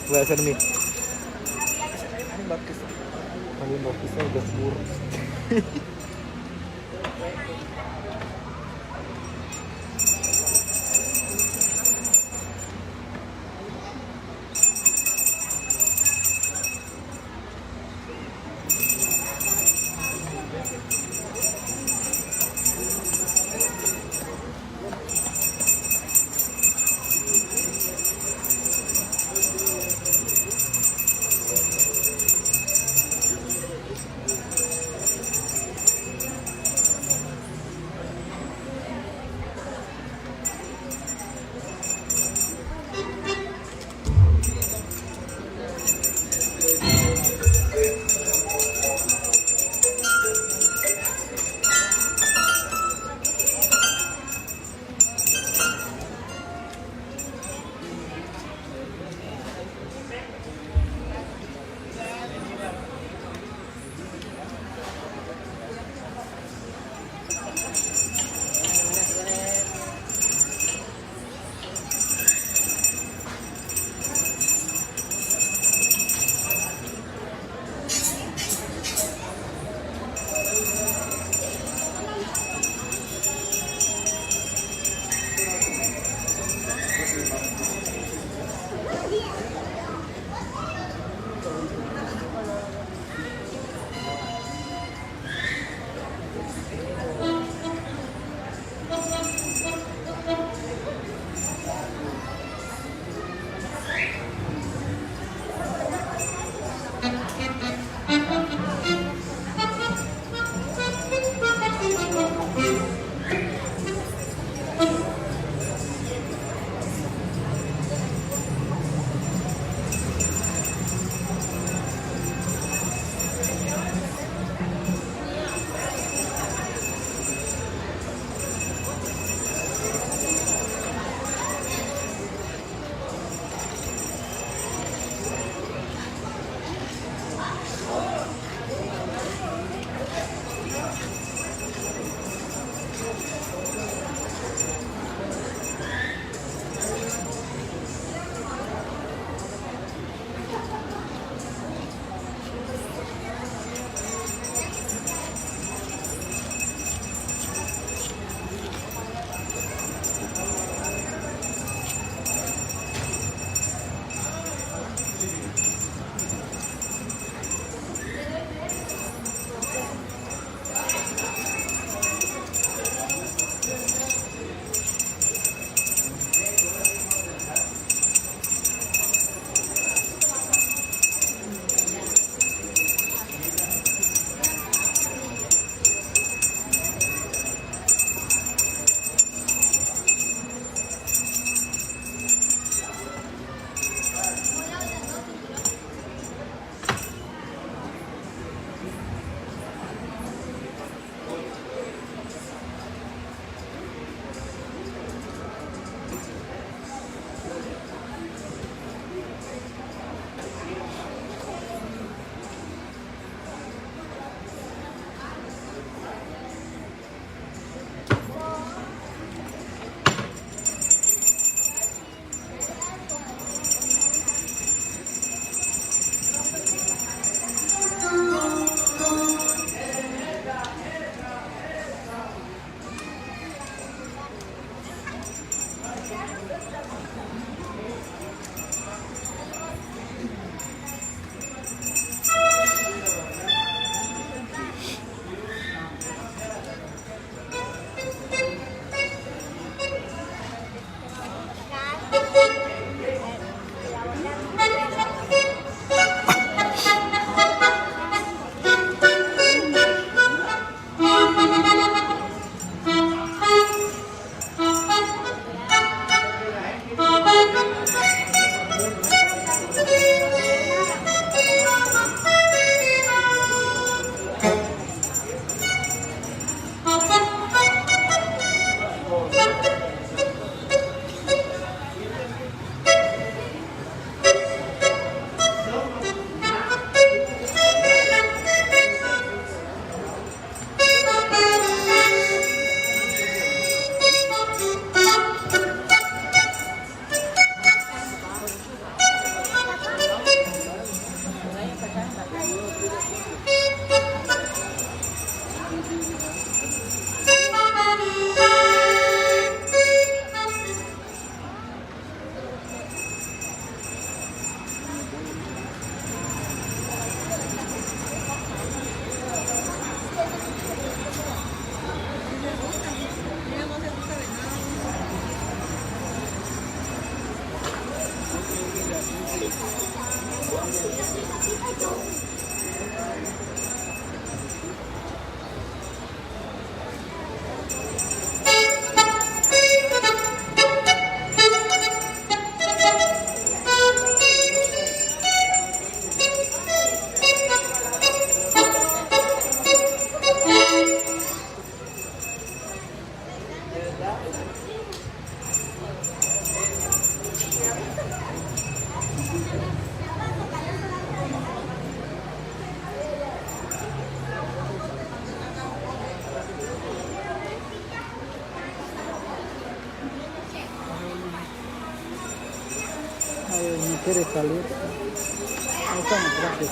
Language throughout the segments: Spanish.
Western nih. Paling baptis. Paling bagusnya udah kurus. quiere salir. Ahí estamos, gracias.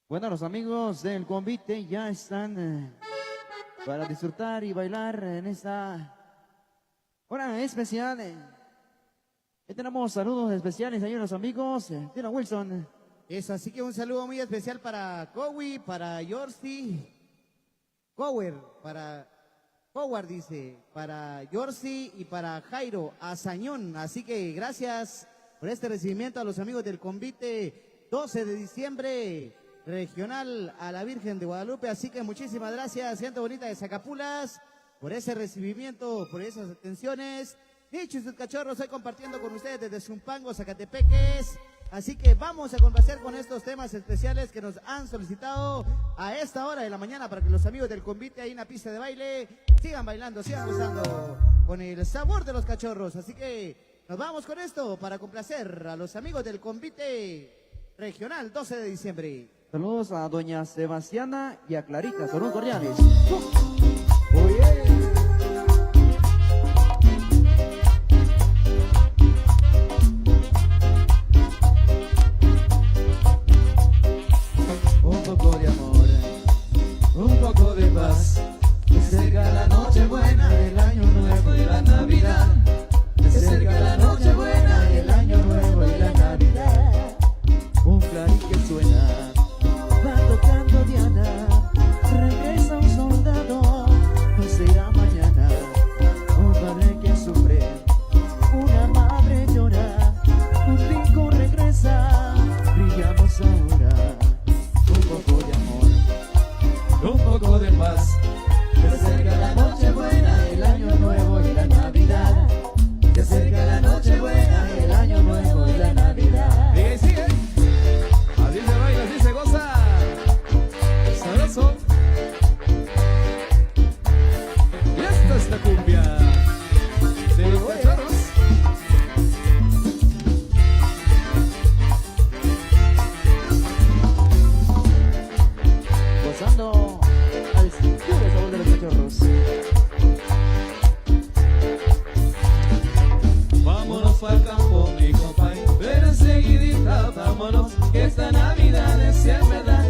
Bueno, los amigos del convite ya están para disfrutar y bailar en esta hora especial. Tenemos saludos especiales ahí a los amigos. Dina Wilson. Eso, así que un saludo muy especial para Cowi, para Yorsi, Howard dice, para Yorsi y para Jairo Azañón. Así que gracias por este recibimiento a los amigos del convite 12 de diciembre. Regional a la Virgen de Guadalupe, así que muchísimas gracias, gente bonita de Zacapulas, por ese recibimiento, por esas atenciones. Dicho y sus cachorros, estoy compartiendo con ustedes desde Zumpango, Zacatepeques, así que vamos a complacer con estos temas especiales que nos han solicitado a esta hora de la mañana para que los amigos del convite ahí en la pista de baile sigan bailando, sigan gozando con el sabor de los cachorros, así que nos vamos con esto para complacer a los amigos del convite regional 12 de diciembre. Saludos a doña Sebastiana y a Clarita, saludos cordiales. Un poco de amor, un poco de paz, se acerca la noche buena, el año nuevo y la Navidad. Se acerca la noche buena, el año nuevo y la Navidad. Un clarín que suena, va tocando Diana, regresa un soldado, no será mañana. Un padre que sufre, una madre llora, un rico regresa, brillamos ahora. Un poco de amor, Un poco de paz, se acerca la noche buena, el año nuevo y la Navidad. Se acerca la noche buena, el año nuevo y la Navidad. Sigue, sigue. Así se baila, así se goza. Sabroso. Y esta es la cumbia de los cachorros. gozando al puro sabor de los cachorros. Vámonos pa'l campo, mi compay, pero enseguidita vámonos, que esta Navidad es en verdad.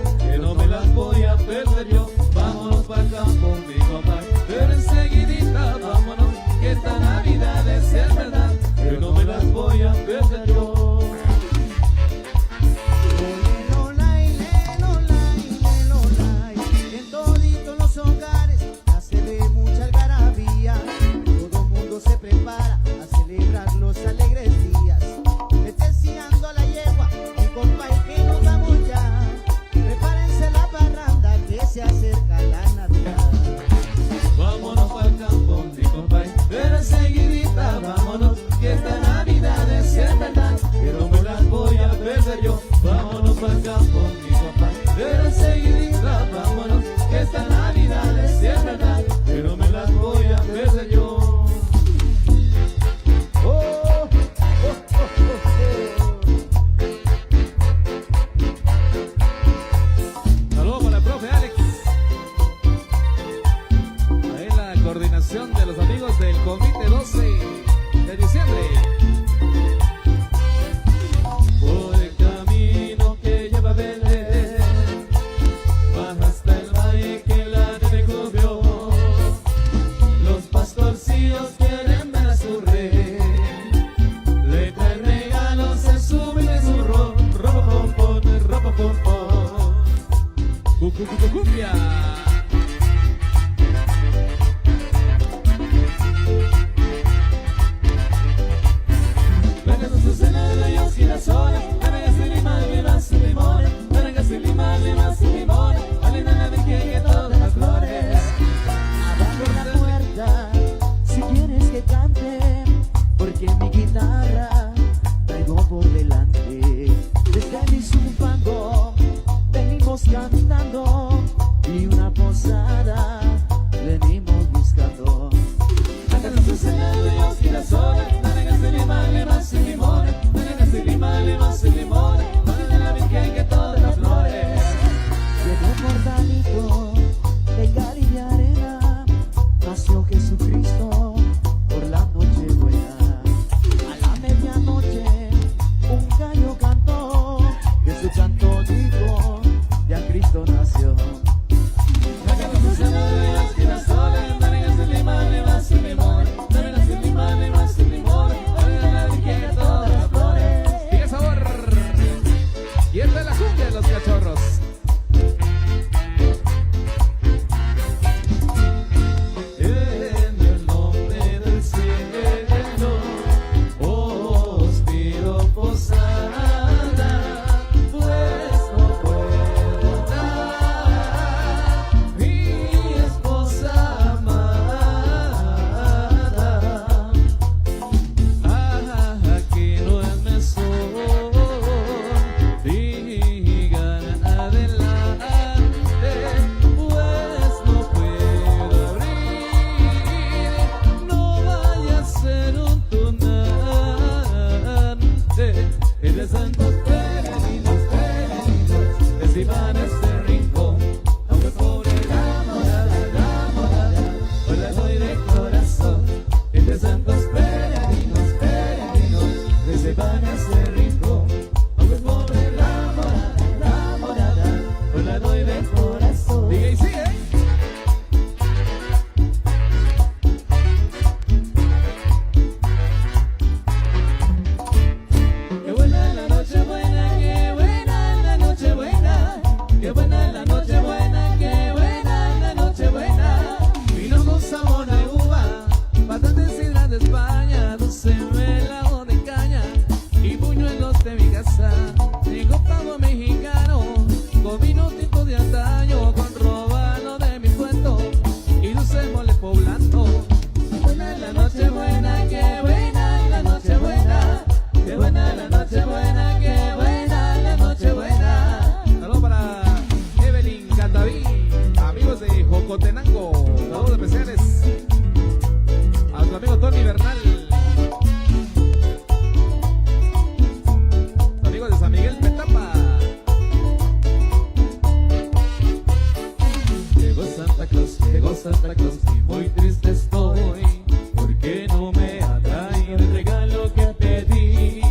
Claus y muy triste estoy, porque no me ha traído el regalo que pedí.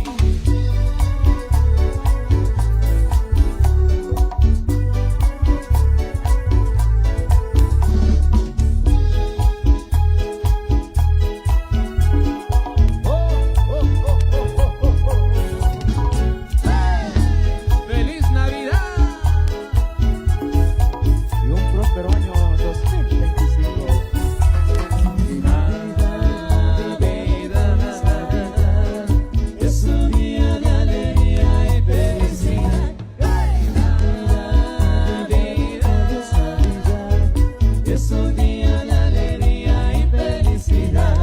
¡Feliz Navidad! Y un próspero año 2025. Navidad es un día de alegría y felicidad. Navidad es un día de alegría y felicidad.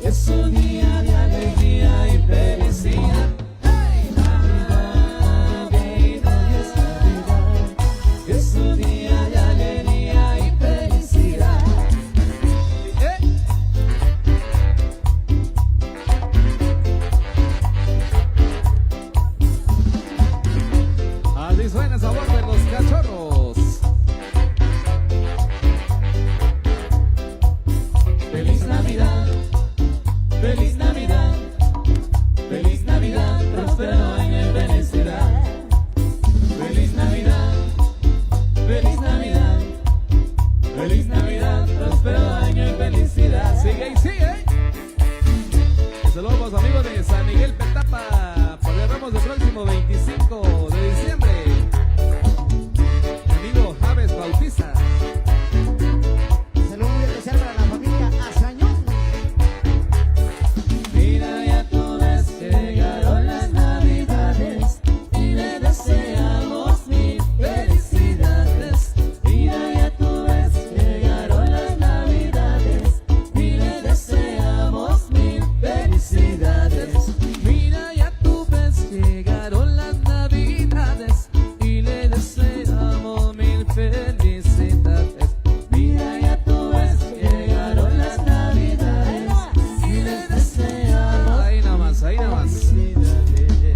Es un día de alegría y felicidad. Navidad es un día de alegría y felicidad. Así suena el sabor de los cachorros. Feliz Navidad, feliz Navidad, feliz Navidad, próspero año y felicidad. Feliz Navidad, feliz Navidad, feliz Navidad, próspero año y felicidad. Sigue y sigue. Saludos a los amigos de San Miguel Petapa. Celebramos el próximo 25 de diciembre. Mi amigo Javes Bautista. Saludos muy especial para la familia Azañón. Mira, ya tú ves que llegaron las Navidades y le deseamos mil felicidades. Mira, ya tú ves que llegaron las Navidades y le deseamos mil felicidades. Mira, ya tú ves que llegaron las Navidades y le deseamos mil felicidades. Mira, ya tú ves que llegaron las Navidades y le deseamos. Ahí nada más, ahí nada más.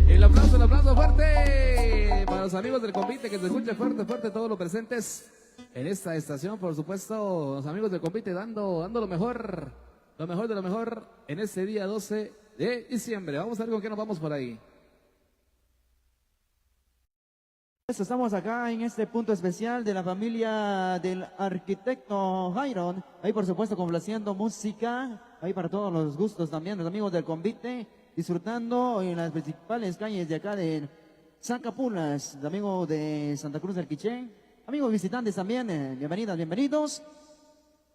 El aplauso fuerte para los amigos del convite, que se escuche fuerte, fuerte todos los presentes en esta estación, por supuesto, los amigos del convite dando lo mejor de lo mejor en este día 12 de diciembre. Vamos a ver con qué nos vamos por ahí. Estamos acá en este punto especial de la familia del arquitecto Jairo. Ahí por supuesto complaciendo música, ahí para todos los gustos también, los amigos del convite, disfrutando en las principales calles de acá de Zacapulas, los amigos de Santa Cruz del Quiché, amigos visitantes también, bienvenidas, bienvenidos.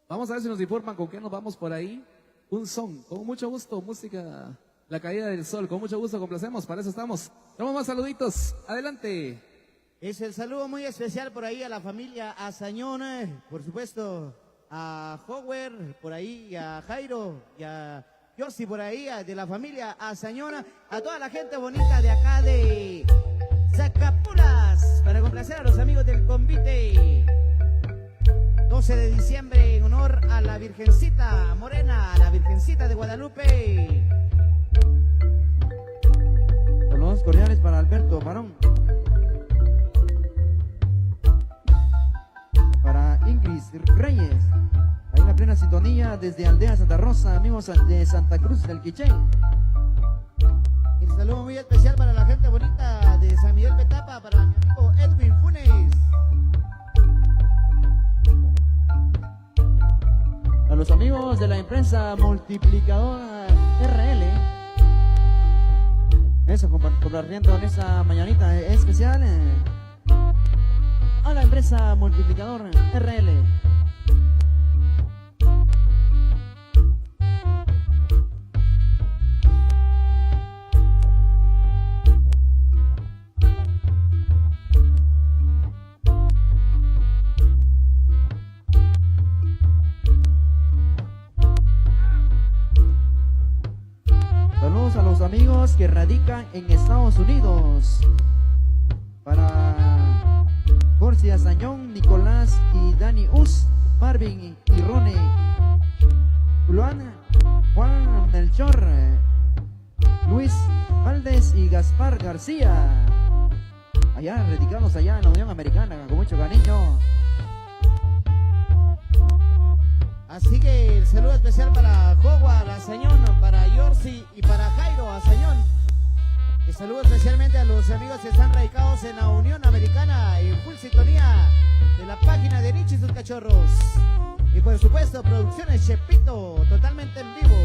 Vamos a ver si nos informan con qué nos vamos por ahí. Un son, con mucho gusto, música, la caída del sol, con mucho gusto complacemos, para eso estamos. Tenemos más saluditos, adelante. Es el saludo muy especial por ahí a la familia Azañón, por supuesto a Howard, por ahí a Jairo y a Yossi por ahí, de la familia Azañón, a toda la gente bonita de acá de Zacapulas, para complacer a los amigos del convite. 12 de diciembre en honor a la Virgencita Morena, a la Virgencita de Guadalupe. Saludos cordiales para Alberto Barón. Para Ingrid Reyes, ahí en la plena sintonía desde Aldea Santa Rosa, amigos de Santa Cruz del Quiché. El saludo muy especial para la gente bonita de San Miguel Petapa, para mi amigo Edwin Funes. A los amigos de la empresa multiplicadora RL, eso compartiendo en esta mañanita especial a la empresa multiplicador RL. Saludos a los amigos que radican en Estados Unidos. Para Dulce Azañón, Nicolás y Dani Us, Marvin y Rone, Luana, Juan Melchor, Luis Valdés y Gaspar García. Allá, radicados allá en la Unión Americana, con mucho cariño. Así que el saludo especial para Howard Azañón, para Yorsi y para Jairo Azañón. Y saludo especialmente a los amigos que están radicados en la Unión Americana, en full sintonía de la página de Rich y sus cachorros. Y por supuesto, Producciones Chepito, totalmente en vivo.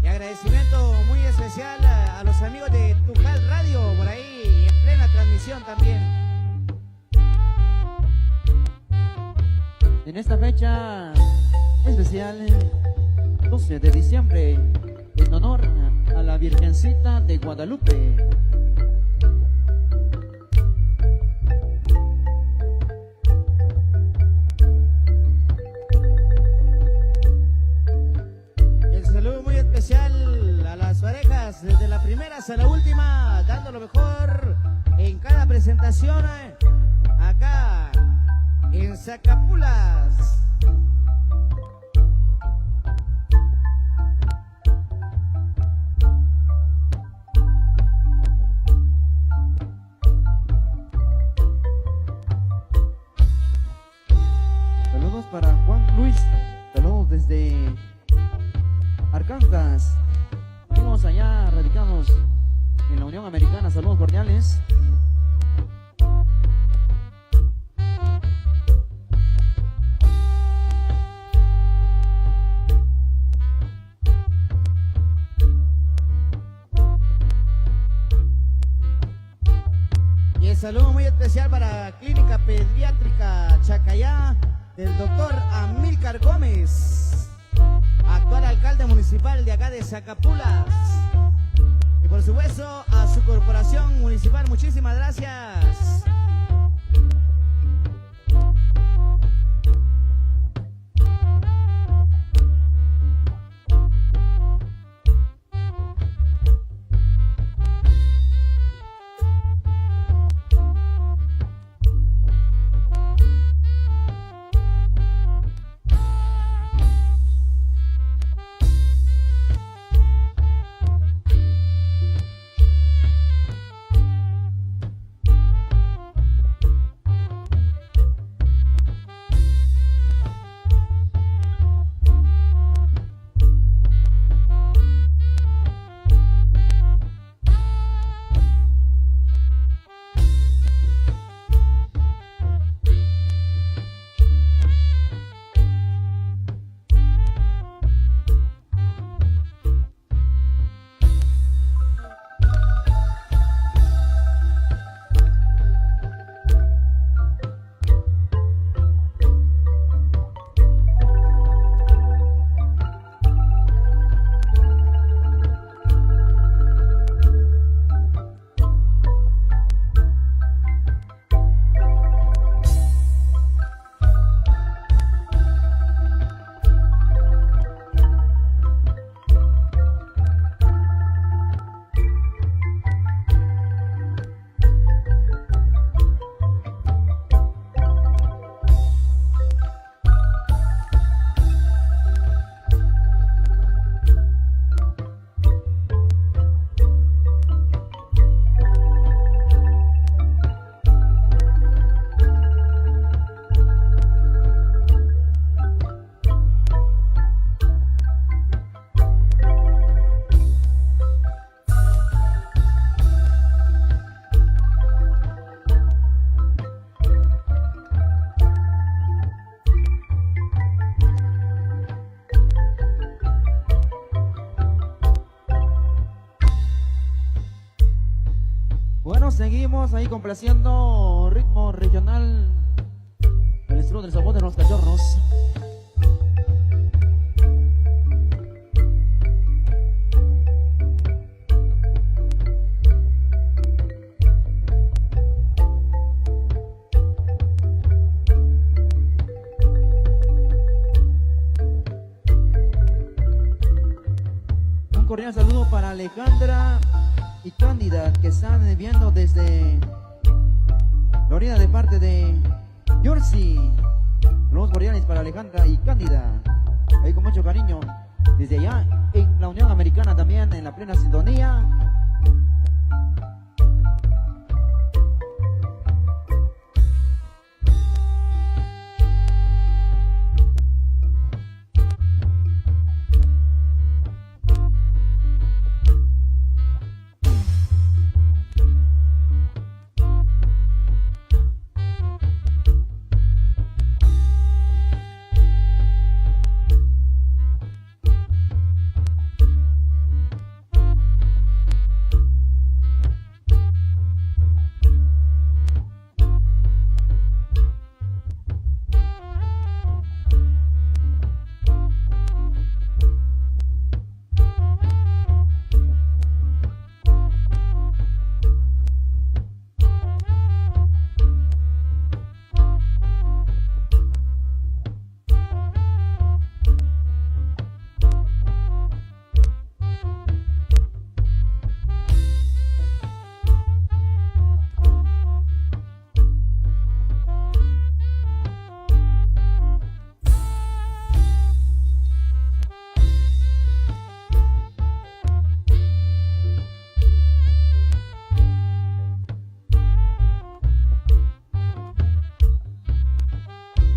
Y agradecimiento muy especial a los amigos de Tujal Radio, por ahí en plena transmisión también. En esta fecha especial, 12 de diciembre, en honor a la Virgencita de Guadalupe. El saludo muy especial a las parejas, desde la primera hasta la última, dando lo mejor en cada presentación, acá en Zacapulas. Saludos para Juan Luis, saludos desde Arkansas. Amigos allá radicados en la Unión Americana, saludos cordiales. Saludo muy especial para Clínica Pediátrica Chacayá del doctor Amílcar Gómez, actual alcalde municipal de acá de Zacapulas. Y por supuesto a su corporación municipal, muchísimas gracias. Bueno, seguimos ahí complaciendo ritmo regional, el estilo del sabor de los cachorros. cordial saludo para Alejandra y Cándida, que están viendo desde Florida de parte de Yorsi. Saludos cordiales para Alejandra y Cándida, ahí con mucho cariño, desde allá en la Unión Americana también, en la plena sintonía.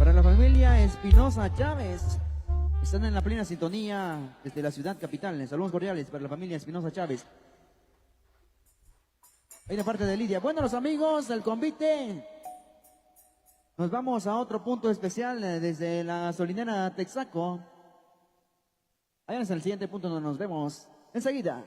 Para la familia Espinosa Chávez, están en la plena sintonía desde la ciudad capital. Saludos cordiales para la familia Espinosa Chávez. Ahí de parte de Lidia. Bueno, los amigos del convite, nos vamos a otro punto especial desde la gasolinera Texaco. Allá es el siguiente punto donde nos vemos enseguida.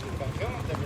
tu canción.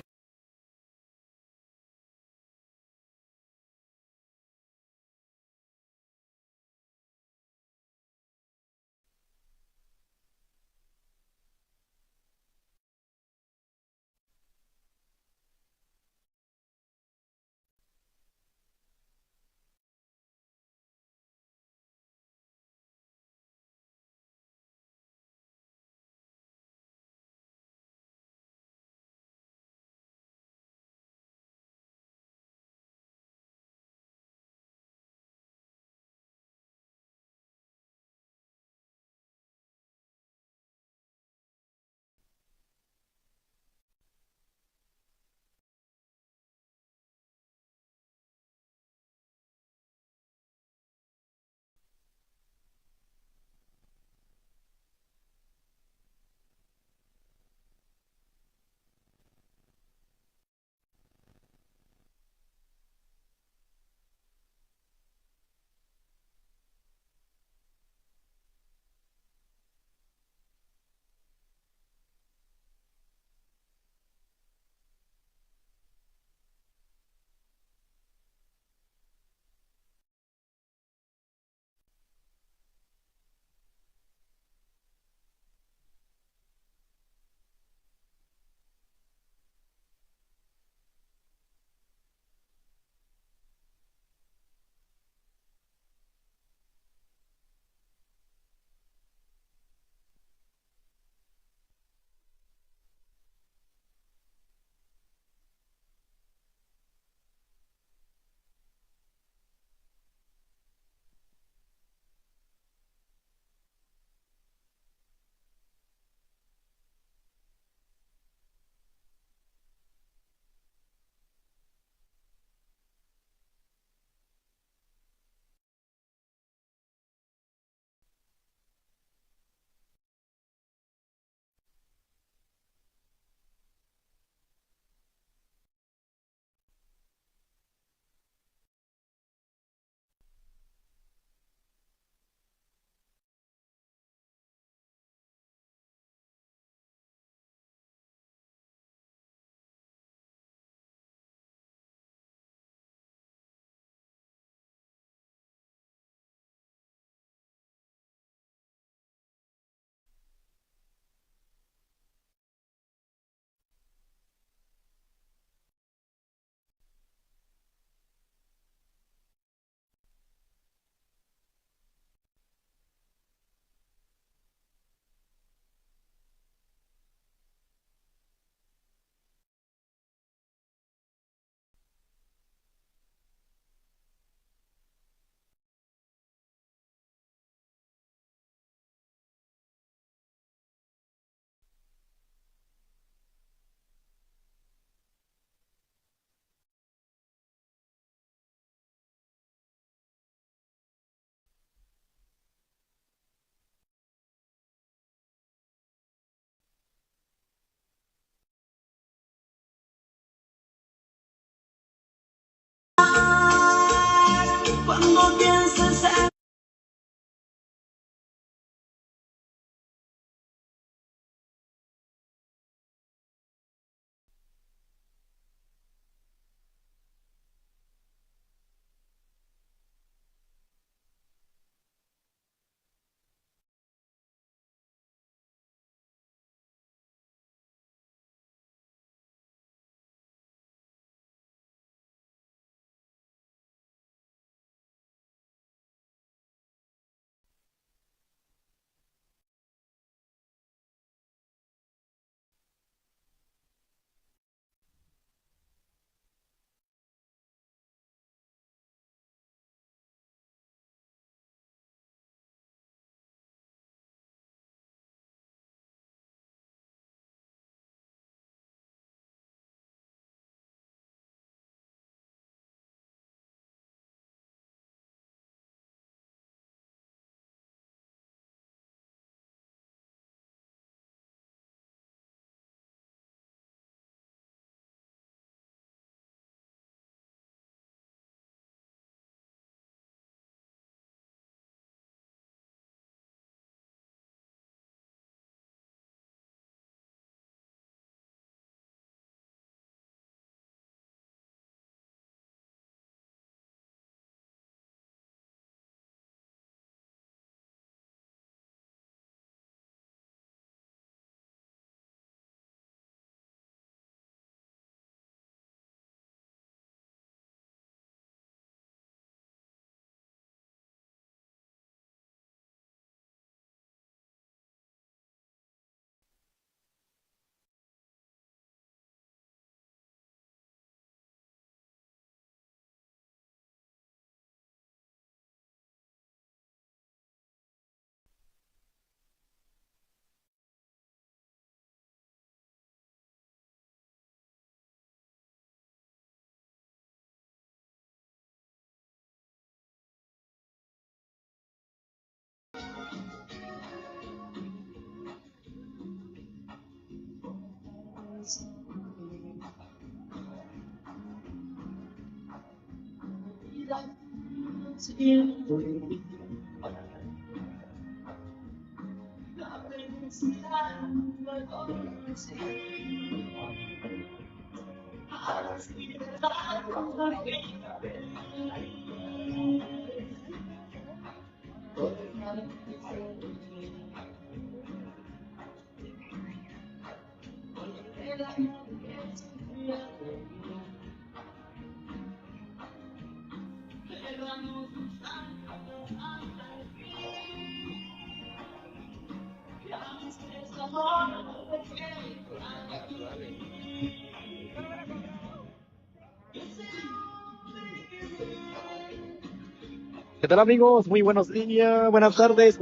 ¿Qué tal, amigos? Muy buenos días, buenas tardes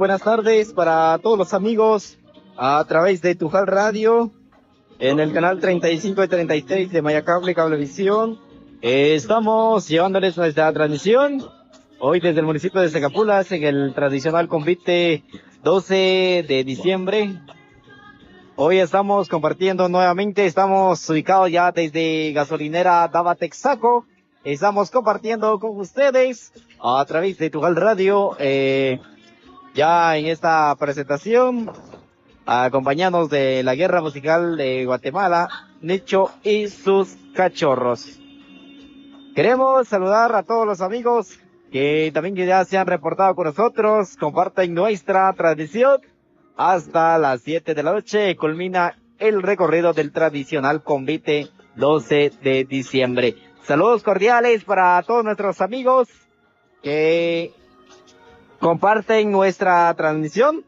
para todos los amigos a través de Tujal Radio en el canal 35 y 36 de Mayacable Cablevisión. Estamos llevándoles nuestra transmisión hoy desde el municipio de Secapulas en el tradicional convite 12 de diciembre. Hoy estamos compartiendo nuevamente, estamos ubicados ya desde gasolinera Dava Texaco. Estamos compartiendo con ustedes a través de Tujal Radio, ya en esta presentación, acompañados de la guerra musical de Guatemala, Nicho y sus cachorros. Queremos saludar a todos los amigos que también ya se han reportado con nosotros, comparten nuestra transmisión. Hasta las 7 de la noche culmina el recorrido del tradicional convite 12 de diciembre. Saludos cordiales para todos nuestros amigos que comparten nuestra transmisión.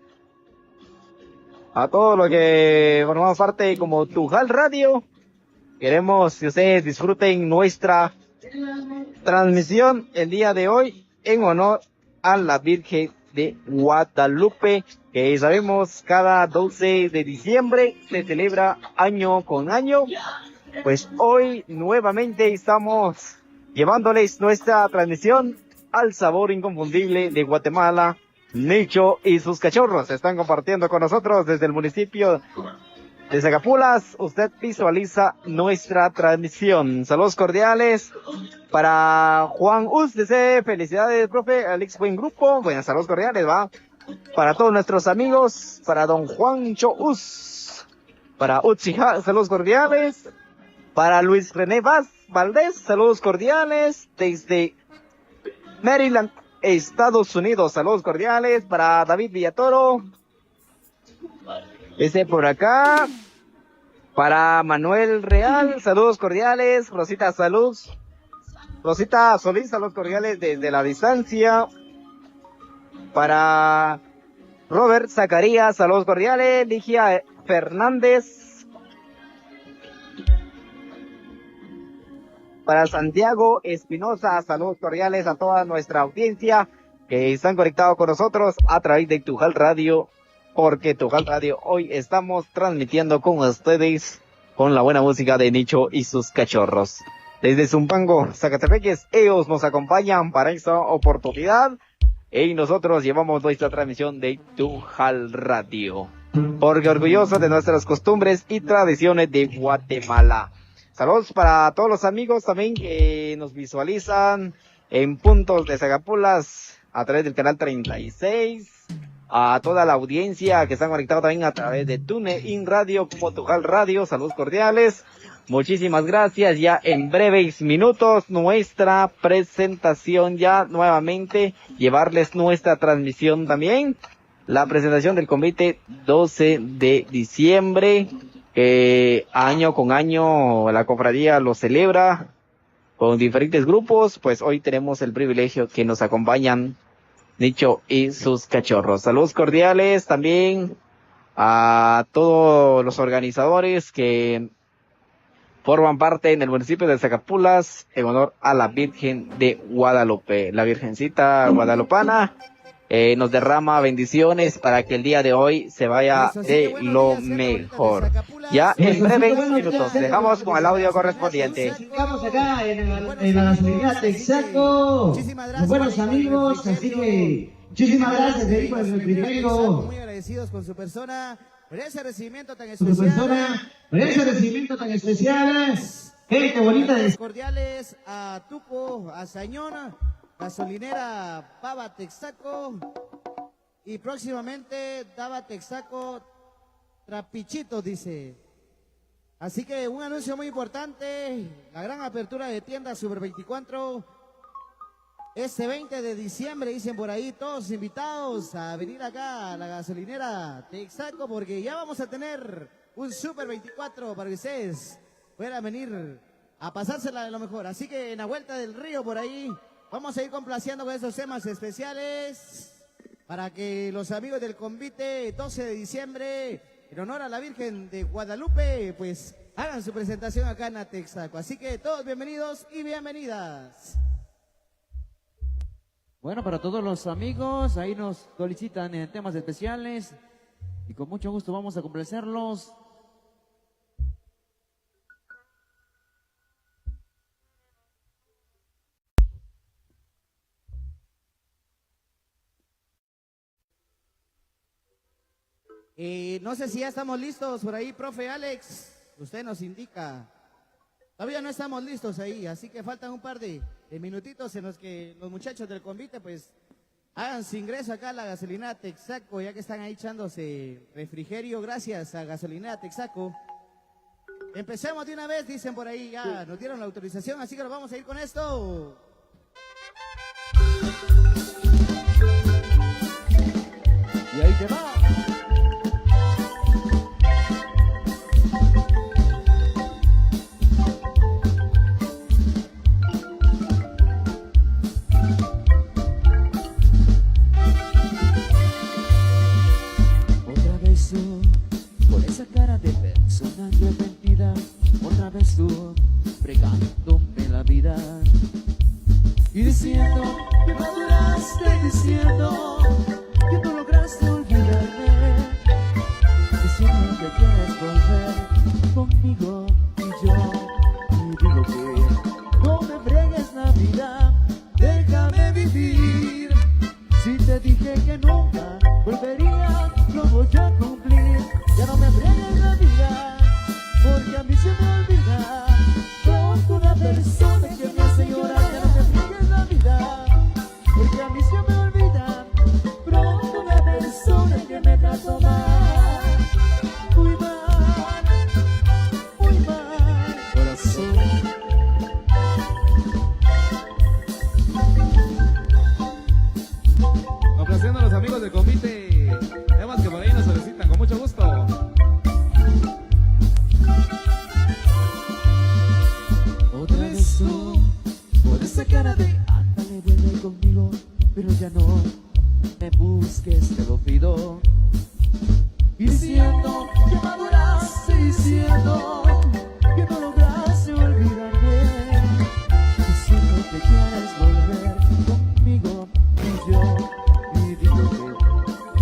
A todos los que formamos parte como Tujal Radio. Queremos que ustedes disfruten nuestra transmisión el día de hoy en honor a la Virgen de Guadalupe, que sabemos cada 12 de diciembre se celebra año con año. Pues hoy nuevamente estamos llevándoles nuestra transmisión al sabor inconfundible de Guatemala. Nicho y sus cachorros están compartiendo con nosotros desde el municipio de Secapulas. Usted visualiza nuestra transmisión. Saludos cordiales para Juan Uz, dice felicidades, profe, Alex, buen grupo. Buenas, saludos cordiales, va. Para todos nuestros amigos, para don Juancho Uz, para Utsija, saludos cordiales. Para Luis René Valdés, saludos cordiales desde Maryland, Estados Unidos, saludos cordiales. Para David Villatoro, por acá. Para Manuel Real, saludos cordiales. Rosita Solís, saludos cordiales desde la distancia. Para Robert Zacarías, saludos cordiales. Ligia Fernández. Para Santiago Espinosa, saludos cordiales a toda nuestra audiencia que están conectados con nosotros a través de Tujal Radio, porque Tujal Radio hoy estamos transmitiendo con ustedes con la buena música de Nicho y sus cachorros. Desde Zumpango, Zacatepeques, ellos nos acompañan para esta oportunidad y nosotros llevamos nuestra transmisión de Tujal Radio, porque orgullosos de nuestras costumbres y tradiciones de Guatemala. Saludos para todos los amigos también que nos visualizan en puntos de Secapulas a través del canal 36. A toda la audiencia que están conectados también a través de TuneIn Radio, Tujal Radio, saludos cordiales. Muchísimas gracias. Ya en breves minutos nuestra presentación, ya nuevamente llevarles nuestra transmisión también. La presentación del convite 12 de diciembre. Año con año la cofradía lo celebra con diferentes grupos. Pues hoy tenemos el privilegio que nos acompañan Nicho y sus cachorros. Saludos cordiales también a todos los organizadores que forman parte en el municipio de Secapulas en honor a la Virgen de Guadalupe. La Virgencita Guadalupana nos derrama bendiciones para que el día de hoy se vaya de lo mejor. Ya en breves minutos dejamos con el audio correspondiente. Estamos acá en la gasolinera Texaco, los buenos amigos, así que muchísimas gracias, Federico, desde el primero. Muy agradecidos con su persona. por ese recibimiento tan Su persona, especial. por ese recibimiento tan especial. Gente bonita de Saludos cordiales a Tuco, a Sañón, gasolinera Baba Texaco y próximamente Daba Texaco Trapichito, dice. Así que un anuncio muy importante, la gran apertura de tienda Super 24 este 20 de diciembre, dicen por ahí, todos invitados a venir acá a la gasolinera Texaco porque ya vamos a tener un Super 24 para que ustedes puedan venir a pasársela de lo mejor. Así que en la vuelta del río por ahí vamos a ir complaciendo con esos temas especiales para que los amigos del convite 12 de diciembre, en honor a la Virgen de Guadalupe, pues hagan su presentación acá en Texaco. Así que todos bienvenidos y bienvenidas. Bueno, para todos los amigos, ahí nos solicitan temas especiales y con mucho gusto vamos a complacerlos. No sé si ya estamos listos por ahí, profe Alex. Usted nos indica. Todavía no estamos listos ahí, así que faltan un par de minutitos en los que los muchachos del convite pues hagan su ingreso acá a la gasolinera Texaco, ya que están ahí echándose refrigerio gracias a gasolinera Texaco. Empecemos de una vez, dicen por ahí, ya nos dieron la autorización, así que nos vamos a ir con esto. Y ahí te va. Con esa cara de persona arrepentida, otra vez tú fregándome la vida y diciendo que maduraste, diciendo que no lograste olvidarme, diciendo que quieres volver conmigo y yo, y digo que no me fregues la vida, déjame vivir. Si te dije que nunca volvería, lo voy a cumplir. Ya no me fregues la vida, porque a mí se me olvida. Pronto una persona que me hace llorar. Ya no me fregues la vida, porque a mí se me olvida. Pronto una persona que me trató mal. Muy mal, corazón. Complaciendo a los amigos del convite, temas que por ahí nos solicitan con mucho gusto. Otra vez tú, por esa cara de ándale, vuelve conmigo, pero ya no me busques, te lo pido. Y diciendo que maduraste, diciendo que no lograste olvidarme, diciendo que quieres volver conmigo y yo.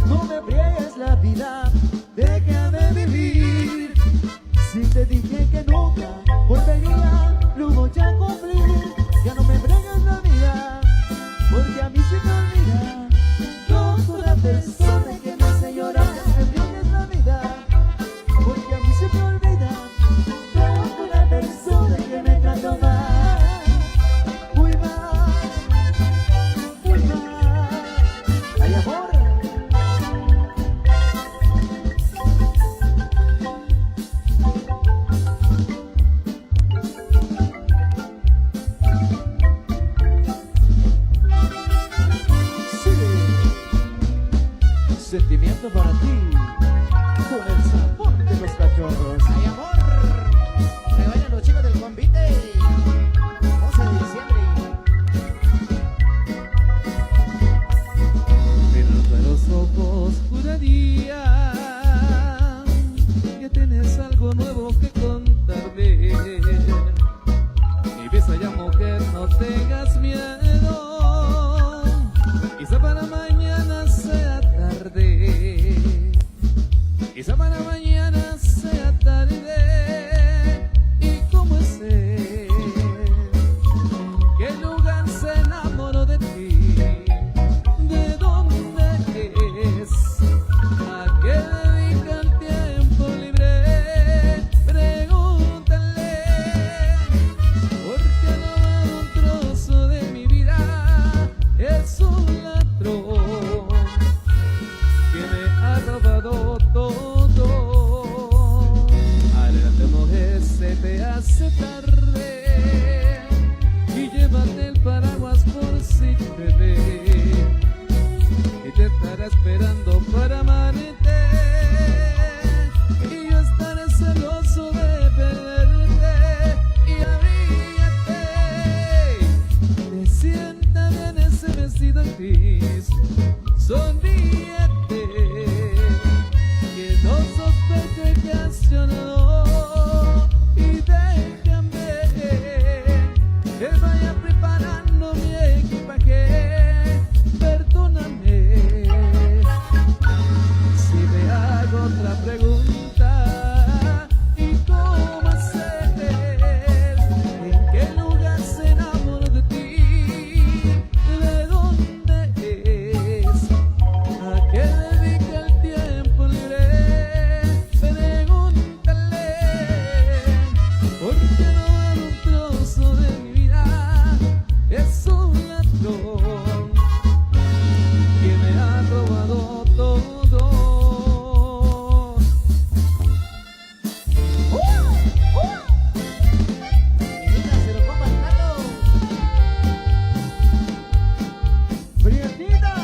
No me friegues la vida, déjame vivir. Si te dije que nunca volvería, lo voy a cumplir. Ya no me fregues la vida, porque a mí se me olvida. Pronto la persona que me hace llorar. Ya no me friegues la vida, porque a mí se me olvida. Pronto la persona que me trató mal. Muy mal, muy mal. Ay, amor. Sentimiento para ti, con el sabor de los cachorros. ¡Ay, amor! Se vayan los chicos del convite. 12 de diciembre. Mirando a los ojos, juraría que tienes algo nuevo que contarme. Mi bella mujer, no tengas miedo. Quizá para mañana sea tarde. Quizá para mañana sea tarde. ¿Y cómo es él? ¿Qué lugar se enamoró de ti? ¿De dónde es? ¿A qué dedica el tiempo? hace tarde y llévate el paraguas por si te ve y te estará esperando para amarte y yo estaré celoso de perderte y abríate. Te sienta bien ese vestido gris, sonríete, que no sospeche que has llorado y déjame que vaya preparando mi equipaje. Perdóname si me hago otra pregunta. ¿Y cómo hacer? ¿En qué lugar se enamoró de ti? ¿De dónde es? ¿A qué dedica el tiempo libre? Pregúntale, porque robar un trozo de mi vida es un ladrón que me ha robado todo. Mira, se lo compra el plato. ¡Prietita!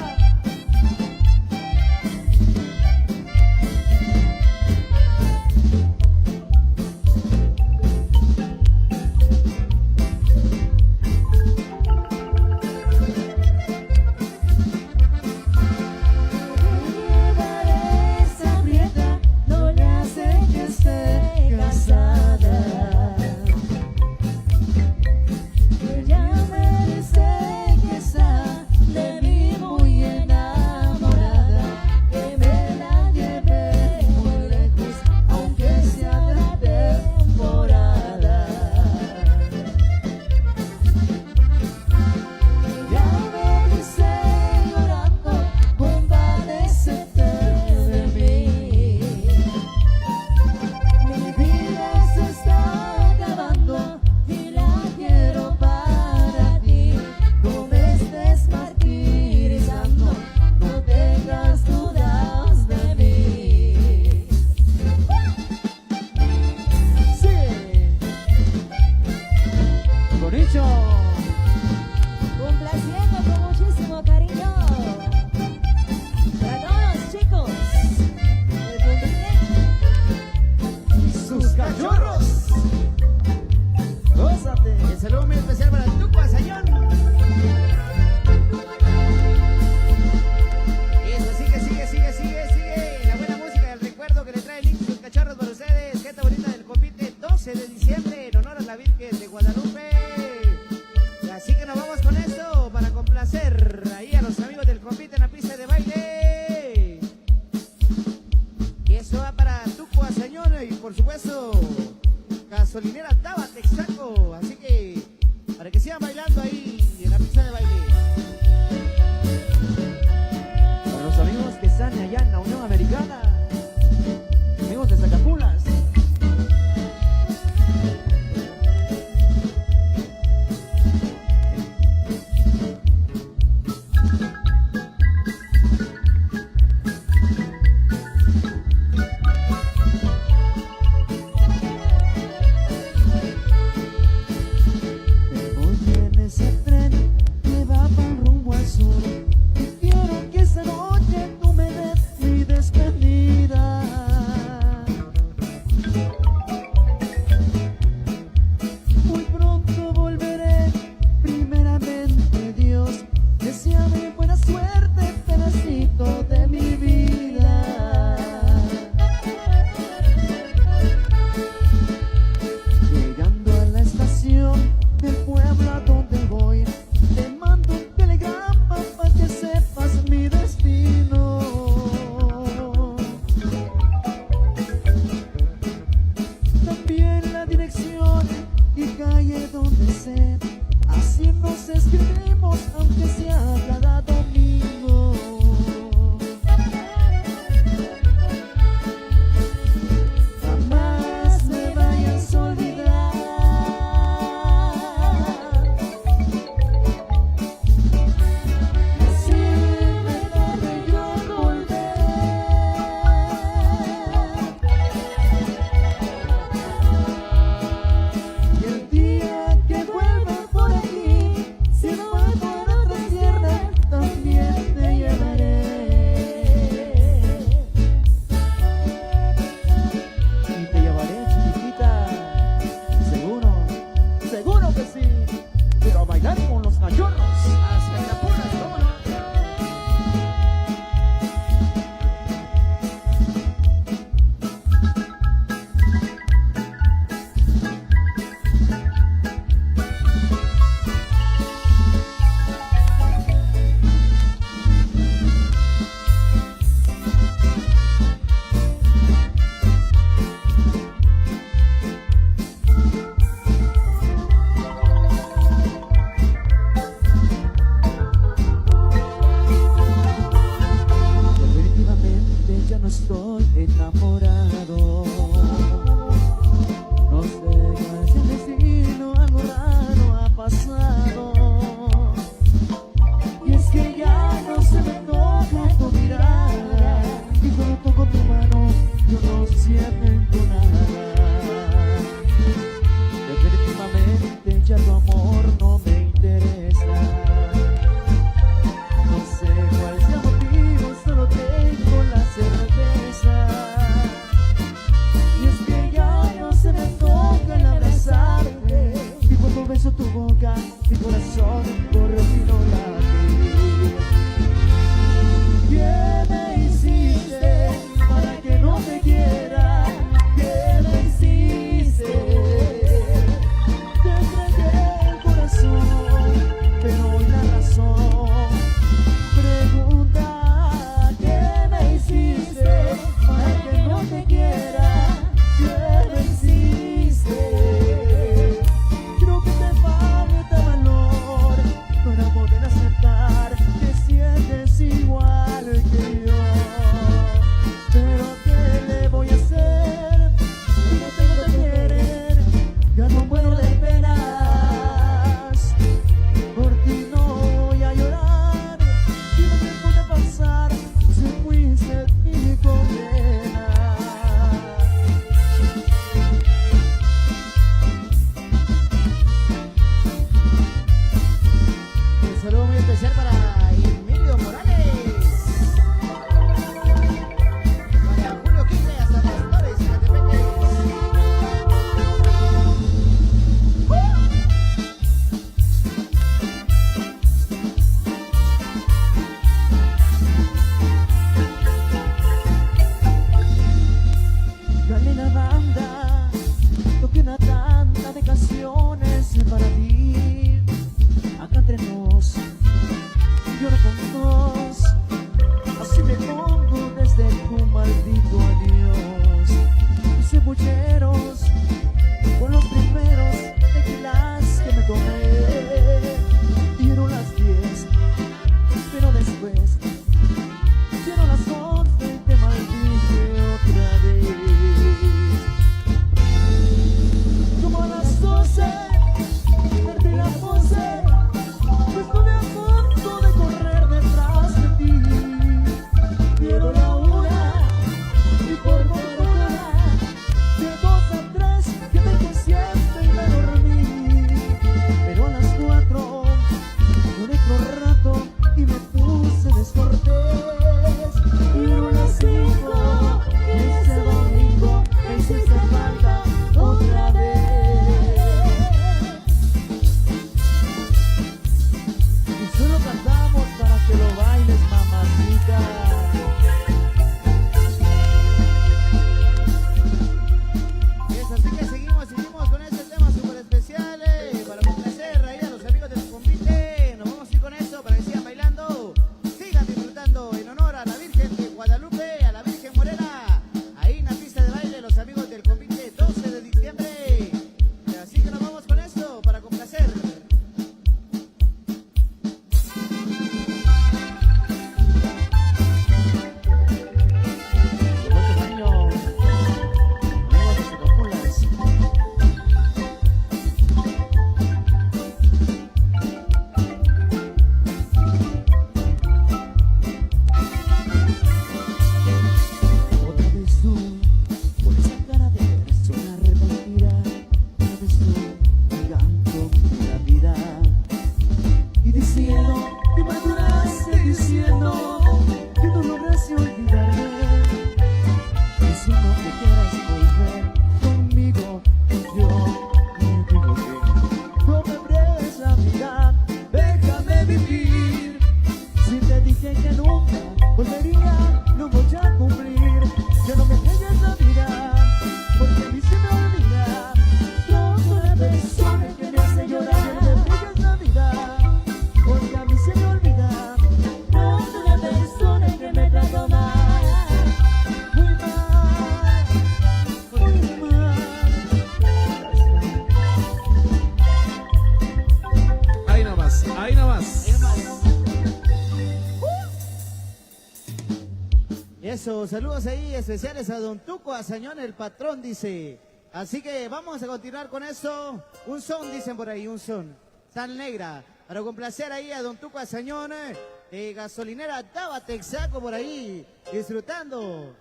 Llevaré esa prieta, no le hace que esté casada. Ella me dice que está de mí muy enamorada, que me la lleve muy lejos, aunque sea de temporada. Ella me dice llorando, compadécete de mí. Mi vida se está acabando y la quiero para ti. No me estés martirizando, no tengas dudas de mí. ¡Sí! ¡Bonicho! Complaciendo con muchísimo cariño para todos los chicos del Convite. ¡Sus cachorros! ¡Gózate! El saludo muy especial para Tuco Azañón. Eso, sigue. La buena música del recuerdo que le trae Link sus cachorros para ustedes. Gente bonita del Convite, 12 de diciembre, en honor a la Virgen de Guadalupe. Así que nos vamos con esto para complacer ahí a los amigos del Convite en la pista de baile. Y eso va para Tuco Azañón y por supuesto Gasolinera Taba Texaco. Así que para que sigan bailando ahí en la pista de baile. Para los amigos que están allá en la Unión Americana, amigos de Zacapulas. Me voy en ese tren que va para rumbo al sur y quiero que esa noche tú me des mi despedida. Muy pronto volveré, primeramente Dios, deséame buena suerte, pedacito de mi vida. Llegando a la estación del pueblo a donde voy, te mando un telegrama para que sepas mi destino. También la dirección y calle donde sé, así nos escribimos aunque sea cada domingo. Jamás me vayas a olvidar. Si me tarde yo volveré. Machorros, hasta Itapuras, ¿cómo no? Eso, saludos ahí especiales a Don Tuco Azañón, el patrón, dice. Así que vamos a continuar con eso. Un son, dicen por ahí, un son. Sal Negra, para complacer ahí a Don Tuco Azañón, gasolinera Daba Texaco por ahí, disfrutando.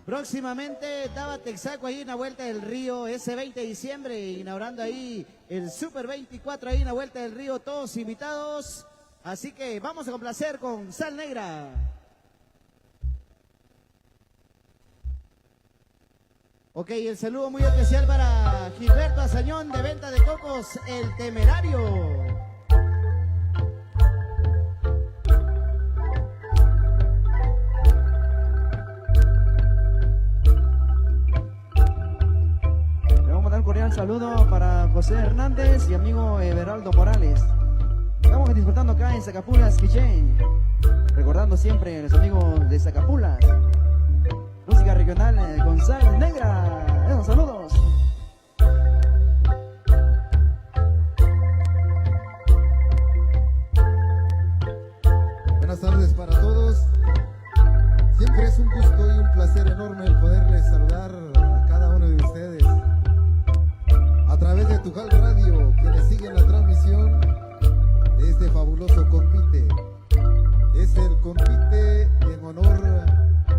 Próximamente Daba Texaco ahí en la Vuelta del Río, ese 20 de diciembre, inaugurando ahí el Super 24 ahí en la Vuelta del Río, todos invitados. Así que vamos a complacer con Sal Negra. Ok, el saludo muy especial para Gilberto Azañón de Venta de Cocos, el Temerario. Le vamos a dar un cordial saludo para José Hernández y amigo Everaldo Morales. Estamos disfrutando acá en Zacapulas, Quiché. Recordando siempre a los amigos de Zacapulas. Música regional con Sal Negra. Esos saludos. Buenas tardes para todos. Siempre es un gusto y un placer enorme el poderles saludar a cada uno de ustedes a través de Tujal Radio, quienes siguen la transmisión de este fabuloso convite. Es el convite en honor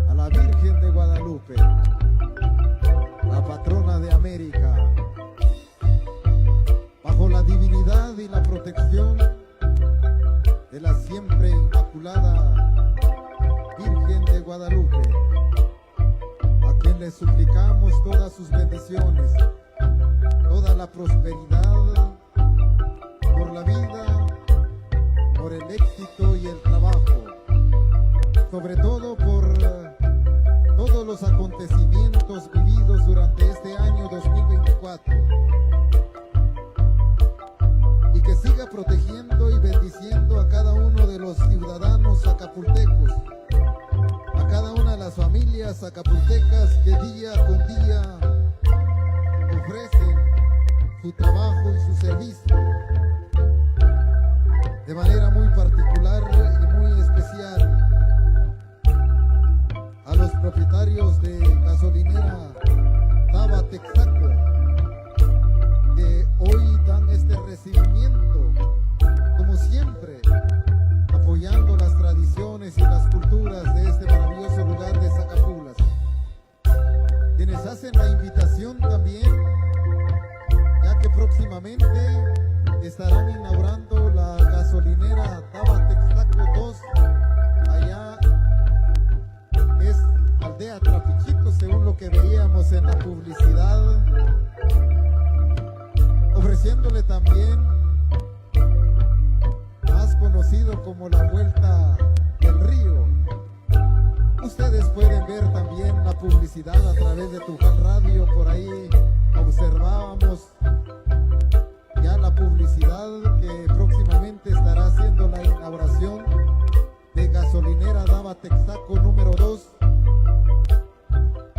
a la Virgen de Guadalupe, la patrona de América, bajo la divinidad y la protección de la siempre inmaculada Virgen de Guadalupe, a quien le suplicamos todas sus bendiciones, toda la prosperidad por la vida, por el éxito y el trabajo, sobre todo por todos los acontecimientos vividos durante este año 2024, y que siga protegiendo y bendiciendo a cada uno de los ciudadanos acapultecos, a cada una de las familias acapultecas que día con día ofrecen su trabajo y su servicio de manera muy particular y muy especial. A los propietarios de gasolinera Daba Texaco, que hoy dan este recibimiento, como siempre, apoyando las tradiciones y las culturas de este maravilloso lugar de Zacapulas. Quienes hacen la invitación también, ya que próximamente estarán inaugurando la gasolinera Daba Texaco 2, allá es Aldea Trapichito, según lo que veíamos en la publicidad, ofreciéndole también, más conocido como la Vuelta del Río. Ustedes pueden ver también la publicidad a través de Tujal Radio, por ahí observábamos ya la publicidad que próximamente estará haciendo la inauguración de gasolinera Daba Texaco número 2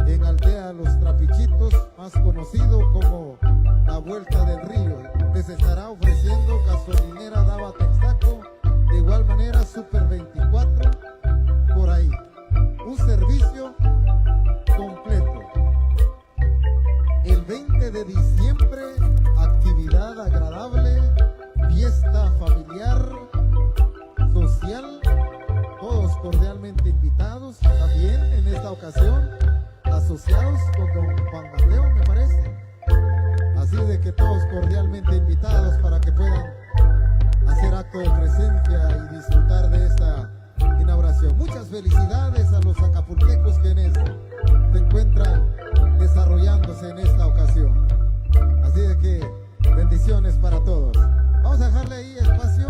en Aldea Los Trapichitos, más conocido como la Vuelta del Río. Les estará ofreciendo gasolinera Daba Texaco, de igual manera Super 24 por ahí. Un servicio completo. El 20 de diciembre, actividad agradable, fiesta familiar, social, todos cordialmente invitados. También en esta ocasión asociados con don Juan Mateo, me parece. Así de que todos cordialmente invitados para que puedan hacer acto de presencia y disfrutar de esta inauguración. Muchas felicidades a los acapulquecos quienes se encuentran desarrollándose en esta ocasión. Así de que bendiciones para todos. Vamos a dejarle ahí espacio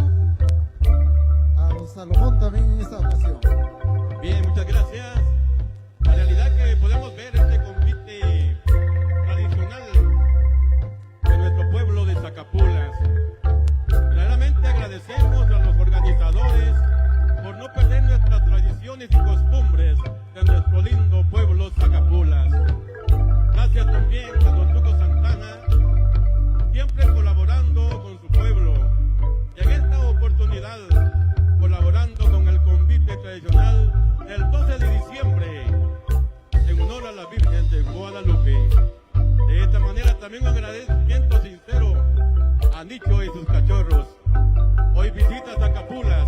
a don Salomón también en esta ocasión. Bien, muchas gracias. La realidad que podemos ver este convite tradicional de nuestro pueblo de Zacapulas. Verdaderamente agradecemos a los organizadores por no perder nuestras tradiciones y costumbres de nuestro lindo pueblo Zacapulas. Gracias también a don Tuco Santana, siempre colaborando esta manera también un agradecimiento sincero a Nicho y sus cachorros. Hoy visita Zacapulas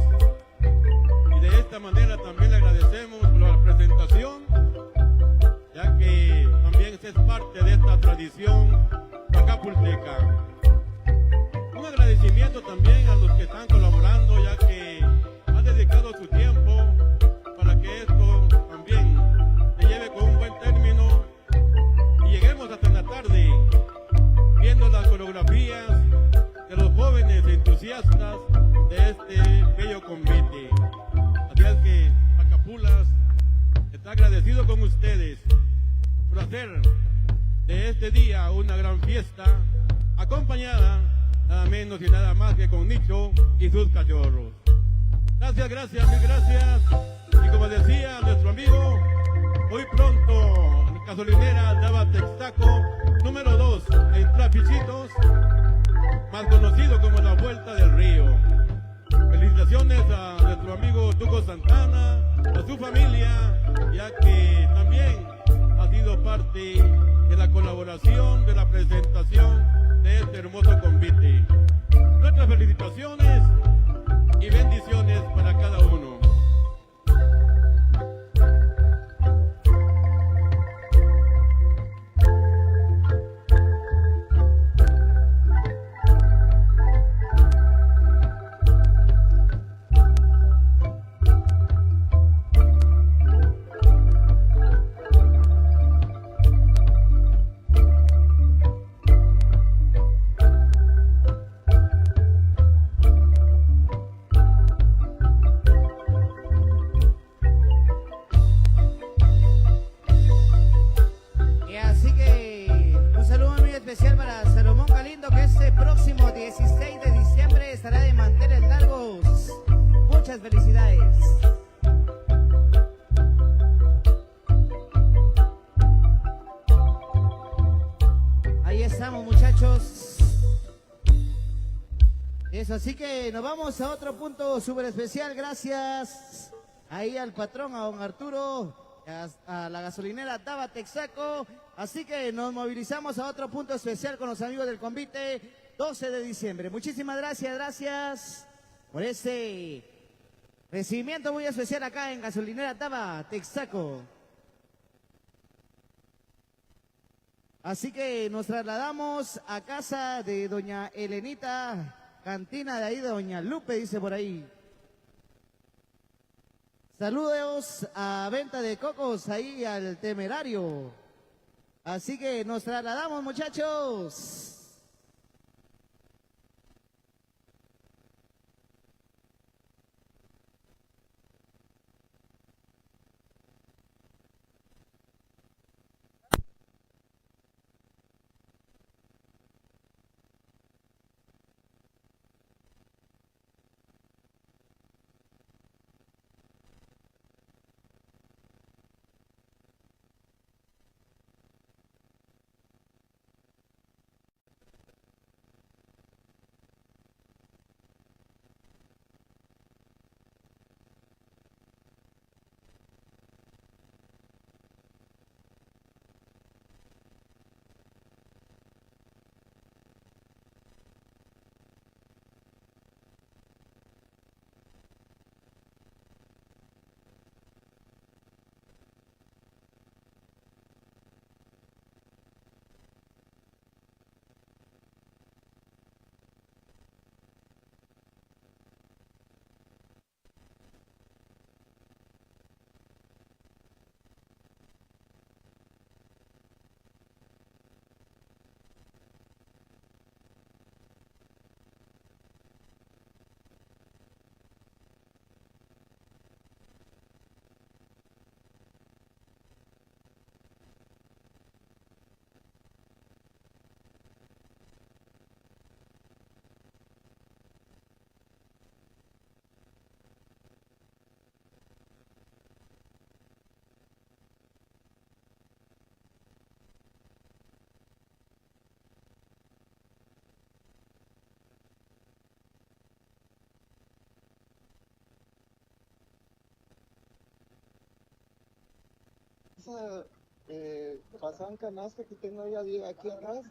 y de esta manera también le agradecemos por la presentación, ya que también es parte de esta tradición zacapulteca. Un agradecimiento también a los que están colaborando, ya que han dedicado su tiempo para que esto también se lleve con un buen término y lleguemos hasta la tarde viendo las coreografías de los jóvenes entusiastas de este bello convite. Así es que Zacapulas está agradecido con ustedes por hacer de este día una gran fiesta, acompañada nada menos y nada más que con Nicho y sus cachorros. Gracias, gracias, mil gracias. Y como decía nuestro amigo, muy pronto gasolinera Daba Texaco número 2 en Trapichitos, más conocido como la Vuelta del Río. Felicitaciones a nuestro amigo Tuco Santana, a su familia, ya que también ha sido parte de la colaboración, de la presentación de este hermoso convite. Nuestras felicitaciones y bendiciones para cada uno. Y así que un saludo muy especial para Salomón Galindo, que este próximo 16 de diciembre estará de manteles largos. Muchas felicidades. Ahí estamos, muchachos. Eso, así que nos vamos a otro punto súper especial. Gracias ahí al patrón, a don Arturo, a la gasolinera Daba Texaco. Así que nos movilizamos a otro punto especial con los amigos del convite 12 de diciembre. Muchísimas gracias, gracias por este recibimiento muy especial acá en gasolinera Daba Texaco. Así que nos trasladamos a casa de doña Elenita, cantina de ahí de doña Lupe, dice por ahí. Saludos a venta de cocos ahí al Temerario. Así que nos trasladamos, muchachos. Pasan canasta que tengo ya aquí atrás.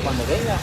Cuando venga.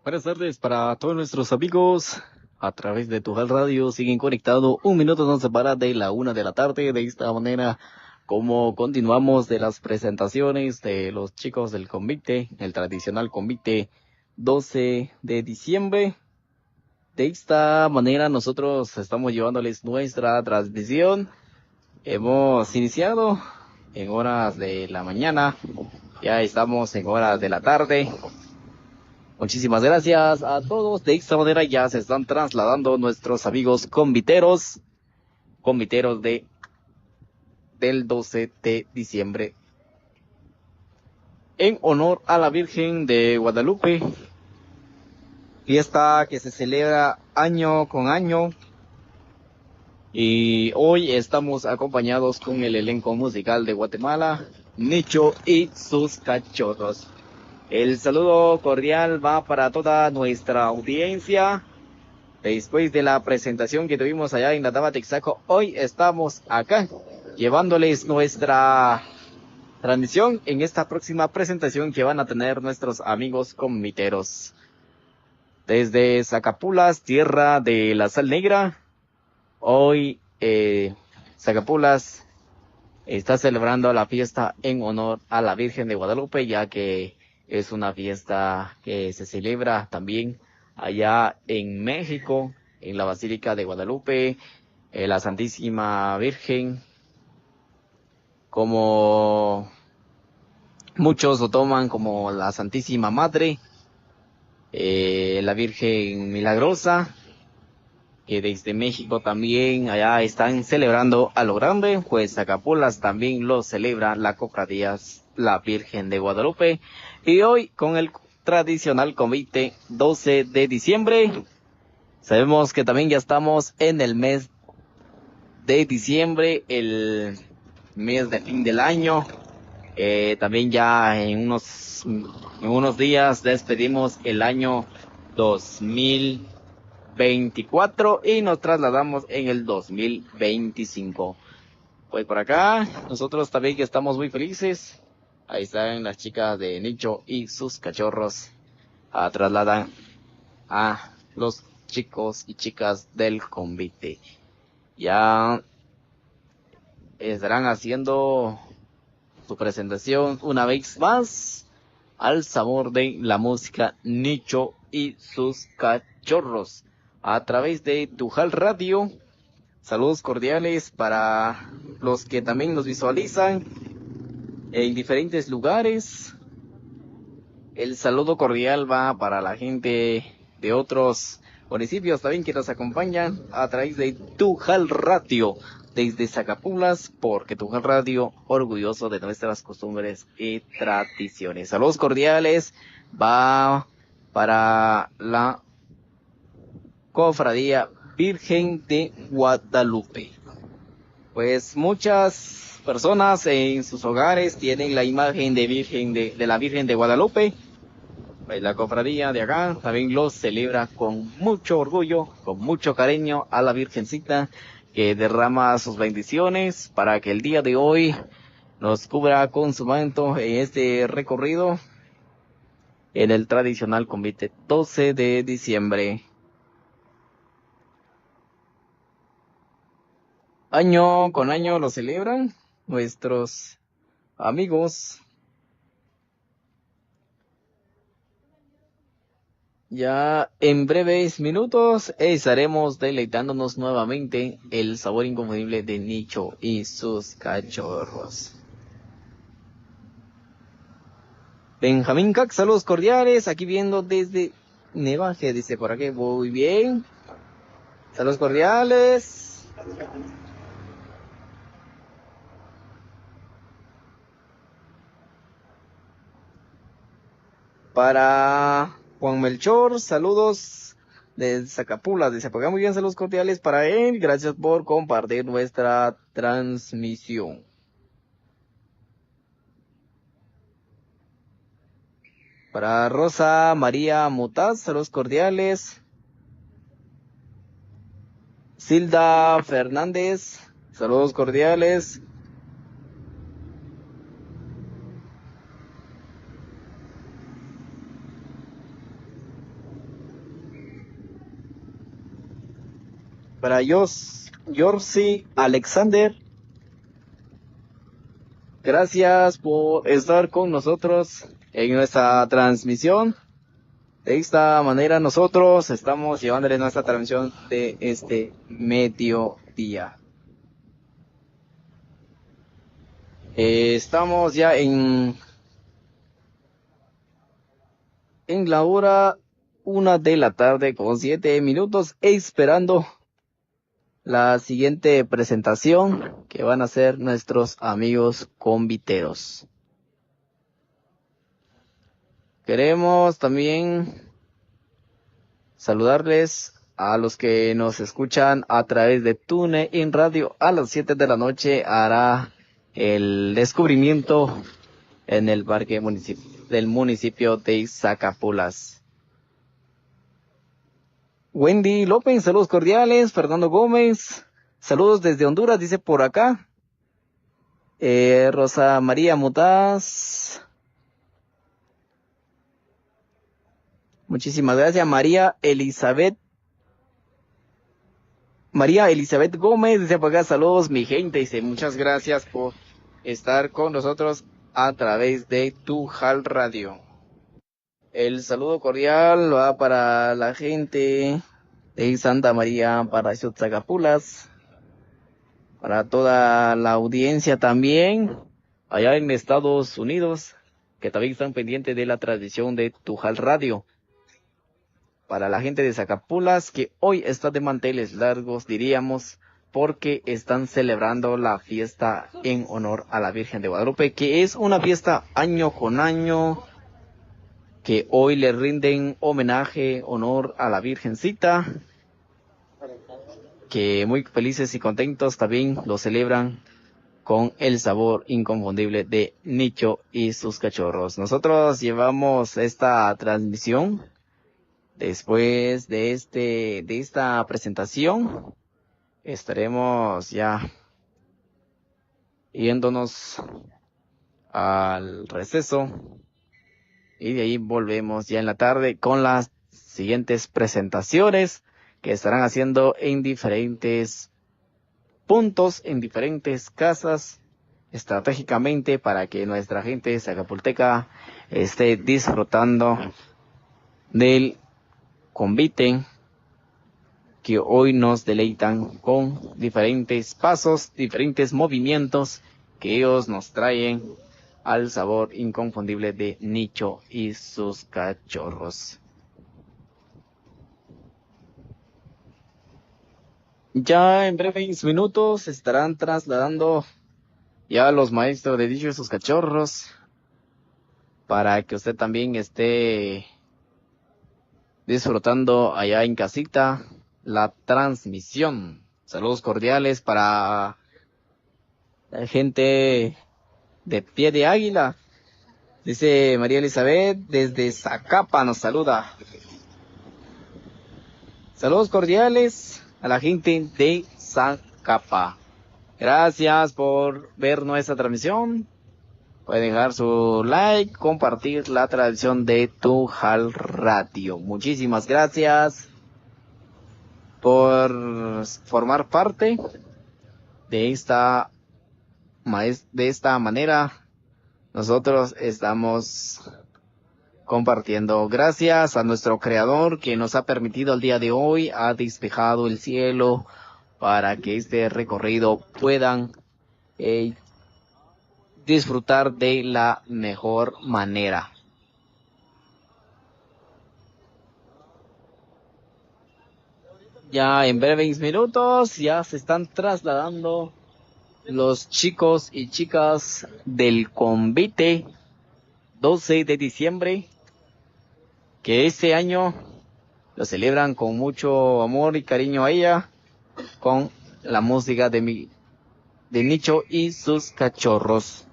Buenas tardes para todos nuestros amigos a través de Tujal Radio. Siguen conectados. Un minuto nos separa de la 1 de la tarde. De esta manera, como continuamos de las presentaciones de los chicos del convite, el tradicional convite 12 de diciembre. De esta manera nosotros estamos llevándoles nuestra transmisión. Hemos iniciado en horas de la mañana. Ya estamos en horas de la tarde. Muchísimas gracias a todos. De esta manera ya se están trasladando nuestros amigos conviteros del 12 de diciembre. En honor a la Virgen de Guadalupe, fiesta que se celebra año con año. Y hoy estamos acompañados con el elenco musical de Guatemala, Nicho y sus cachorros. El saludo cordial va para toda nuestra audiencia. Después de la presentación que tuvimos allá en la Dama Texaco, hoy estamos acá llevándoles nuestra transmisión en esta próxima presentación que van a tener nuestros amigos conviteros. Desde Zacapulas, tierra de la sal negra, hoy Zacapulas está celebrando la fiesta en honor a la Virgen de Guadalupe, ya que es una fiesta que se celebra también allá en México, en la Basílica de Guadalupe, la Santísima Virgen, como muchos lo toman como la Santísima Madre, la Virgen Milagrosa, que desde México también allá están celebrando a lo grande, pues Zacapulas también lo celebra la cofradía la Virgen de Guadalupe. Y hoy con el tradicional convite 12 de diciembre, sabemos que también ya estamos en el mes de diciembre, el mes de fin del año. También ya en unos días despedimos el año 2024 y nos trasladamos en el 2025. Pues por acá, nosotros también que estamos muy felices. Ahí están las chicas de Nicho y sus cachorros. Trasladan a los chicos y chicas del convite. Ya estarán haciendo su presentación una vez más al sabor de la música Nicho y sus cachorros a través de Tujal Radio. Saludos cordiales para los que también nos visualizan en diferentes lugares. El saludo cordial va para la gente de otros municipios también que nos acompañan a través de Tujal Radio desde Zacapulas, porque Tujal Radio orgulloso de nuestras costumbres y tradiciones. Saludos cordiales va para la Cofradía Virgen de Guadalupe. Pues muchas personas en sus hogares tienen la imagen de la Virgen de Guadalupe. Pues la cofradía de acá también lo celebra con mucho orgullo, con mucho cariño a la Virgencita, que derrama sus bendiciones para que el día de hoy nos cubra con su manto en este recorrido en el tradicional convite 12 de diciembre. Año con año lo celebran nuestros amigos. Ya en breves minutos estaremos deleitándonos nuevamente el sabor inconfundible de Nicho y sus cachorros. Benjamín Cax, saludos cordiales, aquí viendo desde Nevaje, dice por aquí, muy bien. Saludos cordiales. Para Juan Melchor, saludos de Zacapulas, dice por acá, muy bien, saludos cordiales para él, gracias por compartir nuestra transmisión. Para Rosa María Mutaz, saludos cordiales. Silda Fernández, saludos cordiales. Para Yorsi Alexander, gracias por estar con nosotros en nuestra transmisión. De esta manera nosotros estamos llevándoles nuestra transmisión de este mediodía. Estamos ya en la hora 1:07 esperando la siguiente presentación que van a hacer nuestros amigos conviteros. Queremos también saludarles a los que nos escuchan a través de TuneIn Radio. A las 7 de la noche hará el descubrimiento en el parque del municipio de Zacapulas. Wendy López, saludos cordiales. Fernando Gómez, saludos desde Honduras, dice por acá. Rosa María Mutaz, muchísimas gracias. María Elizabeth Gómez dice por acá, saludos mi gente, dice muchas gracias por estar con nosotros a través de Tujal Radio. El saludo cordial va para la gente de Santa María, para Zacapulas, para toda la audiencia también allá en Estados Unidos, que también están pendientes de la transmisión de Tujal Radio. Para la gente de Zacapulas, que hoy está de manteles largos, diríamos, porque están celebrando la fiesta en honor a la Virgen de Guadalupe, que es una fiesta año con año, que hoy le rinden homenaje, honor a la Virgencita, que muy felices y contentos también lo celebran con el sabor inconfundible de Nicho y sus cachorros. Nosotros llevamos esta transmisión después de esta presentación. Estaremos ya yéndonos al receso y de ahí volvemos ya en la tarde con las siguientes presentaciones que estarán haciendo en diferentes puntos, en diferentes casas, estratégicamente para que nuestra gente zacapulteca esté disfrutando del convite que hoy nos deleitan con diferentes pasos, diferentes movimientos que ellos nos traen al sabor inconfundible de Nicho y sus cachorros. Ya en breves minutos estarán trasladando ya los maestros de Nicho y sus cachorros para que usted también esté disfrutando allá en casita la transmisión. Saludos cordiales para la gente de Pie de Águila. Dice María Elizabeth desde Zacapa nos saluda. Saludos cordiales a la gente de Zacapa. Gracias por ver nuestra transmisión. Pueden dejar su like, compartir la transmisión de Tujal Radio. Muchísimas gracias por formar parte de esta manera. Nosotros estamos compartiendo. Gracias a nuestro creador que nos ha permitido el día de hoy, ha despejado el cielo para que este recorrido puedan disfrutar de la mejor manera. Ya en breves minutos ya se están trasladando los chicos y chicas del convite 12 de diciembre, que este año lo celebran con mucho amor y cariño a ella, con la música de Nicho y sus cachorros.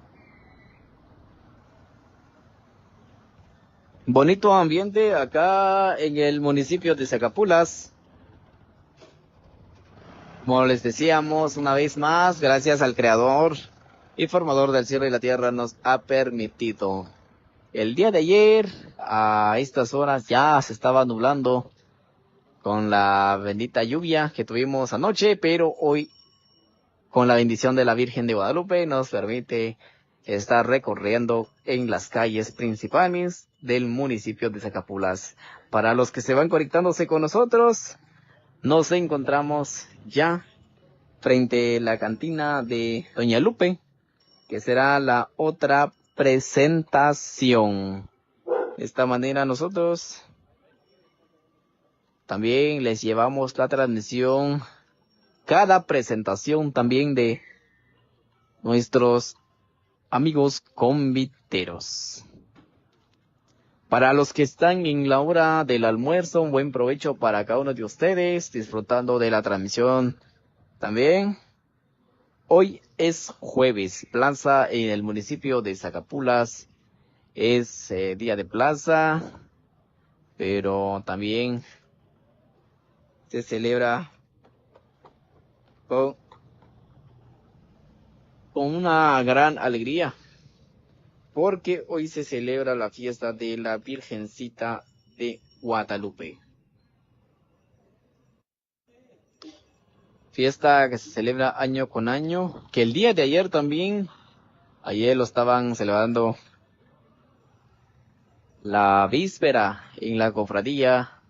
Bonito ambiente acá en el municipio de Zacapulas. Como les decíamos una vez más, gracias al Creador y Formador del cielo y la tierra nos ha permitido. El día de ayer, a estas horas, ya se estaba nublando con la bendita lluvia que tuvimos anoche, pero hoy, con la bendición de la Virgen de Guadalupe, nos permite estar recorriendo en las calles principales del municipio de Zacapulas. Para los que se van conectándose con nosotros, nos encontramos ya frente a la cantina de Doña Lupe, que será la otra presentación. De esta manera nosotros también les llevamos la transmisión, cada presentación también de nuestros amigos conviteros. Para los que están en la hora del almuerzo, un buen provecho para cada uno de ustedes, disfrutando de la transmisión también. Hoy es jueves, plaza en el municipio de Zacapulas, es día de plaza, pero también se celebra con una gran alegría, porque hoy se celebra la fiesta de la Virgencita de Guadalupe. Fiesta que se celebra año con año, que el día de ayer también, ayer lo estaban celebrando la víspera en la cofradía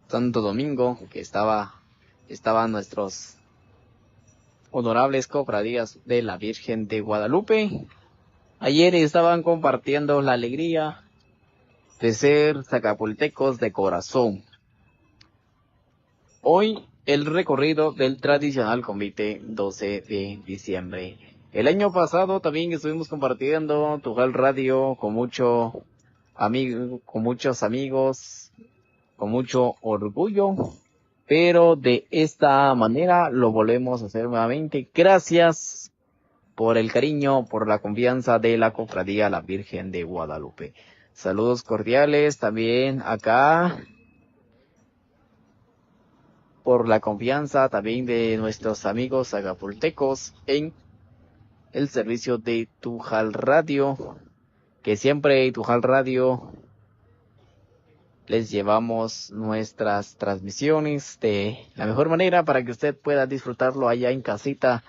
Santo Domingo, que estaban nuestros honorables cofradías de la Virgen de Guadalupe. Ayer estaban compartiendo la alegría de ser zacapultecos de corazón. Hoy el recorrido del tradicional convite 12 de diciembre. El año pasado también estuvimos compartiendo Tujal Radio con muchos amigos, con mucho orgullo, pero de esta manera lo volvemos a hacer nuevamente. Gracias por el cariño, por la confianza de la cofradía La Virgen de Guadalupe. Saludos cordiales también acá, por la confianza también de nuestros amigos acapultecos en el servicio de Tujal Radio, que siempre Tujal Radio les llevamos nuestras transmisiones de la mejor manera para que usted pueda disfrutarlo allá en casita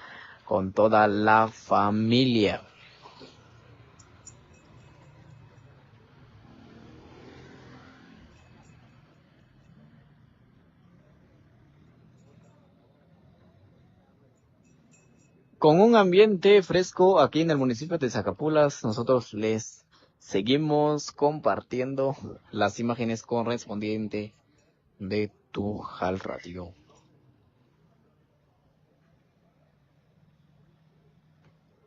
con toda la familia. Con un ambiente fresco aquí en el municipio de Zacapulas, nosotros les seguimos compartiendo las imágenes correspondientes de Tujal Radio.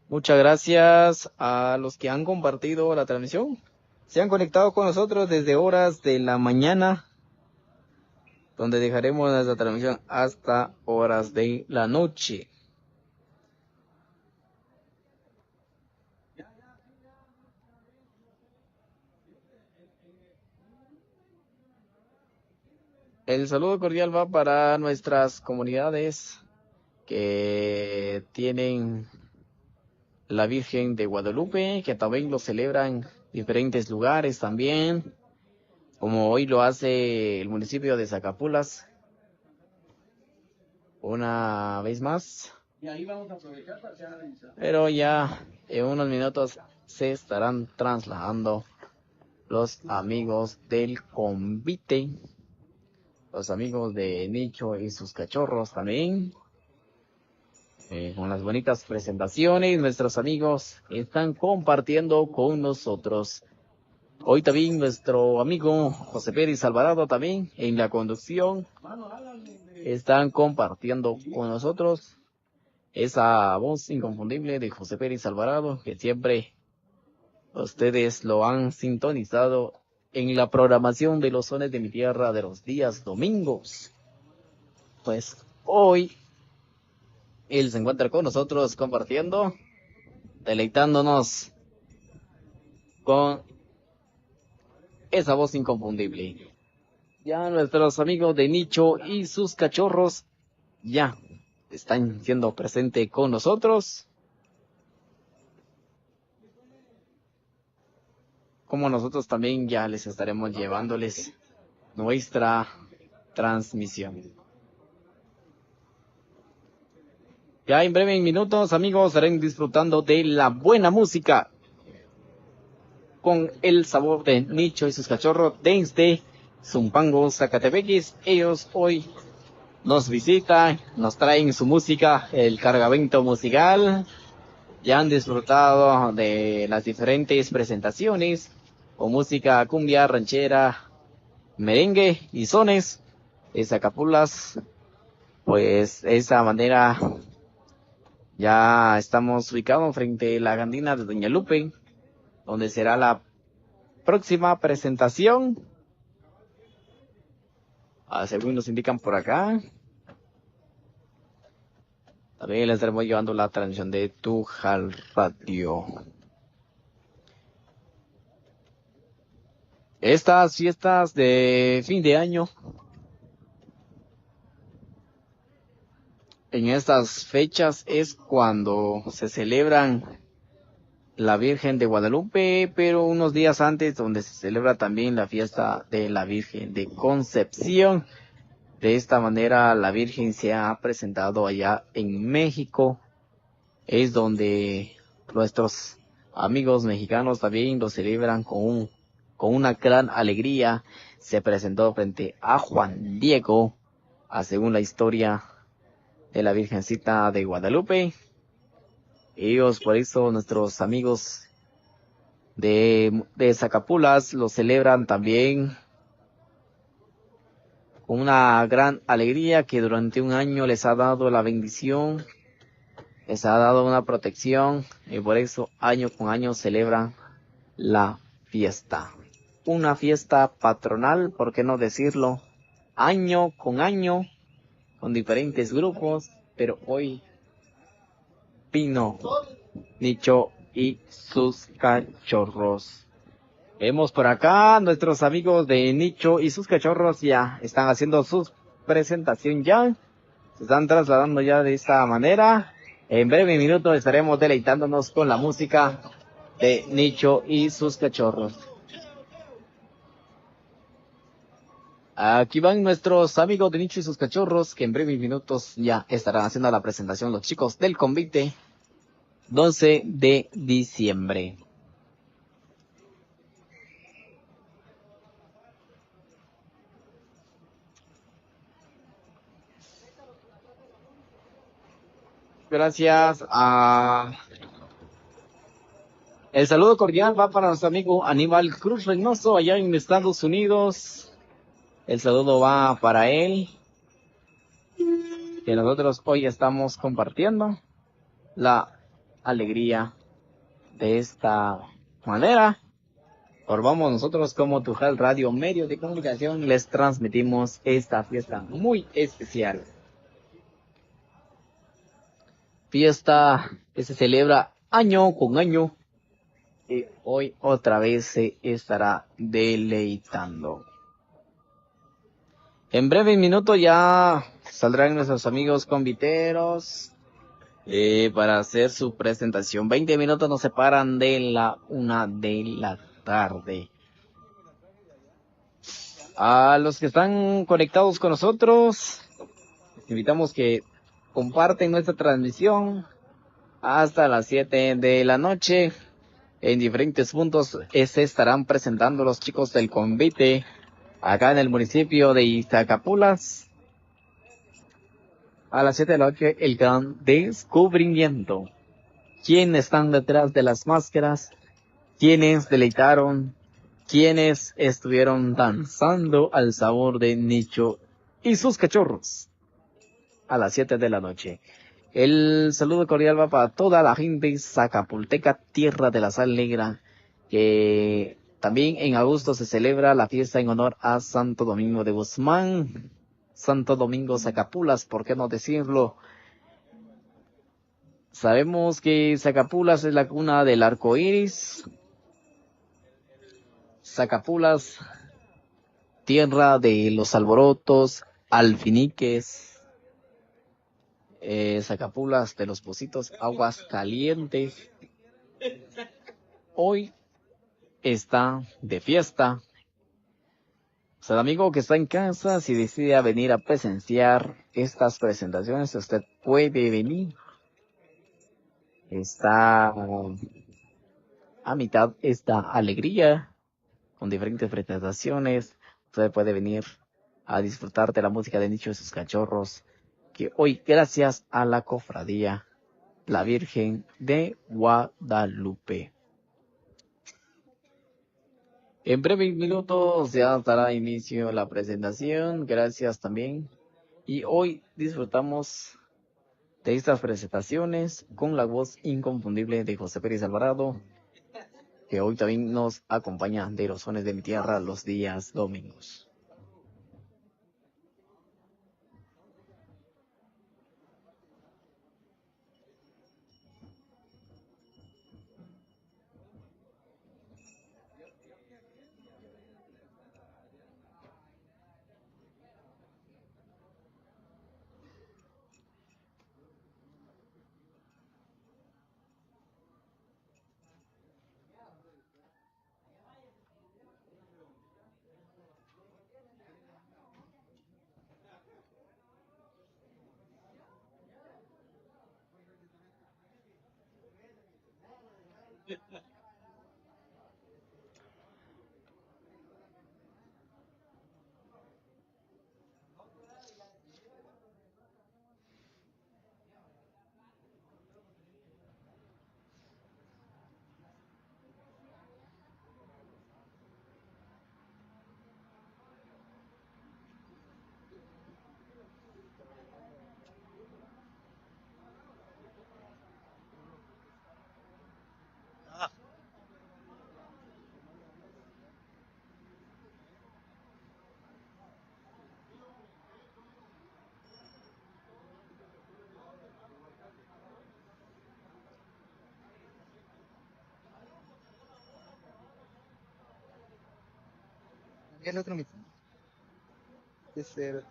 Muchas gracias a los que han compartido la transmisión. Se han conectado con nosotros desde horas de la mañana, donde dejaremos nuestra transmisión hasta horas de la noche. El saludo cordial va para nuestras comunidades que tienen la Virgen de Guadalupe, que también lo celebran en diferentes lugares también, como hoy lo hace el municipio de Zacapulas. Una vez más. Pero ya en unos minutos se estarán trasladando los amigos del convite, los amigos de Nicho y sus cachorros también, con las bonitas presentaciones. Nuestros amigos están compartiendo con nosotros. Hoy también nuestro amigo José Pérez Alvarado también en la conducción. Están compartiendo con nosotros esa voz inconfundible de José Pérez Alvarado, que siempre ustedes lo han sintonizado en la programación de los sones de mi tierra de los días domingos. Pues hoy él se encuentra con nosotros compartiendo, deleitándonos con esa voz inconfundible. Ya nuestros amigos de Nicho y sus cachorros ya están siendo presentes con nosotros. Como nosotros también ya les estaremos llevándoles nuestra transmisión. Ya en breves minutos, amigos, estarán disfrutando de la buena música con el sabor de Nicho y sus cachorros desde Zumpango, Zacatepeques. Ellos hoy nos visitan, nos traen su música, el cargamento musical. Ya han disfrutado de las diferentes presentaciones con música cumbia, ranchera, merengue y sones de Zacapulas. Pues de esa manera ya estamos ubicados frente a la cantina de Doña Lupe, donde será la próxima presentación. Según nos indican por acá. También les estaremos llevando la transmisión de Tujal Radio. Estas fiestas de fin de año, en estas fechas es cuando se celebran la Virgen de Guadalupe, pero unos días antes donde se celebra también la fiesta de la Virgen de Concepción. De esta manera la Virgen se ha presentado allá en México. Es donde nuestros amigos mexicanos también lo celebran con una gran alegría. Se presentó frente a Juan Diego, según la historia de la Virgencita de Guadalupe. Ellos, por eso, nuestros amigos de Zacapulas lo celebran también con una gran alegría, que durante un año les ha dado la bendición, les ha dado una protección, y por eso año con año celebran la fiesta. Una fiesta patronal, ¿por qué no decirlo? Año, con diferentes grupos, pero hoy vino Nicho y sus cachorros. Vemos por acá nuestros amigos de Nicho y sus cachorros ya están haciendo su presentación ya. Se están trasladando ya de esta manera. En breve minutos estaremos deleitándonos con la música de Nicho y sus cachorros. Aquí van nuestros amigos de Nicho y sus cachorros, que en breves minutos ya estarán haciendo la presentación los chicos del convite 12 de diciembre. Gracias el saludo cordial va para nuestro amigo Aníbal Cruz Reynoso allá en Estados Unidos. El saludo va para él, que nosotros hoy estamos compartiendo la alegría de esta manera. Vamos nosotros como Tujal Radio, medio de comunicación, les transmitimos esta fiesta muy especial. Fiesta que se celebra año con año y hoy otra vez se estará deleitando. En breve minuto ya saldrán nuestros amigos conviteros para hacer su presentación. 20 minutos nos separan de la 1 de la tarde. A los que están conectados con nosotros, les invitamos que comparten nuestra transmisión hasta las 7 de la noche. En diferentes puntos se estarán presentando los chicos del convite acá en el municipio de Zacapulas. A las 7 de la noche, el gran descubrimiento. ¿Quiénes están detrás de las máscaras? ¿Quiénes deleitaron? ¿Quiénes estuvieron danzando al sabor de Nicho y sus cachorros? A las 7 de la noche. El saludo cordial va para toda la gente zacapulteca, tierra de la sal negra, que también en agosto se celebra la fiesta en honor a Santo Domingo de Guzmán, Santo Domingo Zacapulas, ¿por qué no decirlo? Sabemos que Zacapulas es la cuna del arco iris. Zacapulas, tierra de los alborotos, alfiniques, Zacapulas de los Pocitos, aguas calientes. Hoy está de fiesta. Usted, amigo que está en casa, si decide venir a presenciar estas presentaciones, usted puede venir. Está a mitad esta alegría con diferentes presentaciones. Usted puede venir a disfrutar de la música de Nicho y sus cachorros, que hoy, gracias a la cofradía La Virgen de Guadalupe. En breves minutos ya dará inicio la presentación. Gracias también. Y hoy disfrutamos de estas presentaciones con la voz inconfundible de José Pérez Alvarado, que hoy también nos acompaña de los sones de mi tierra los días domingos. El otro mismo. Ese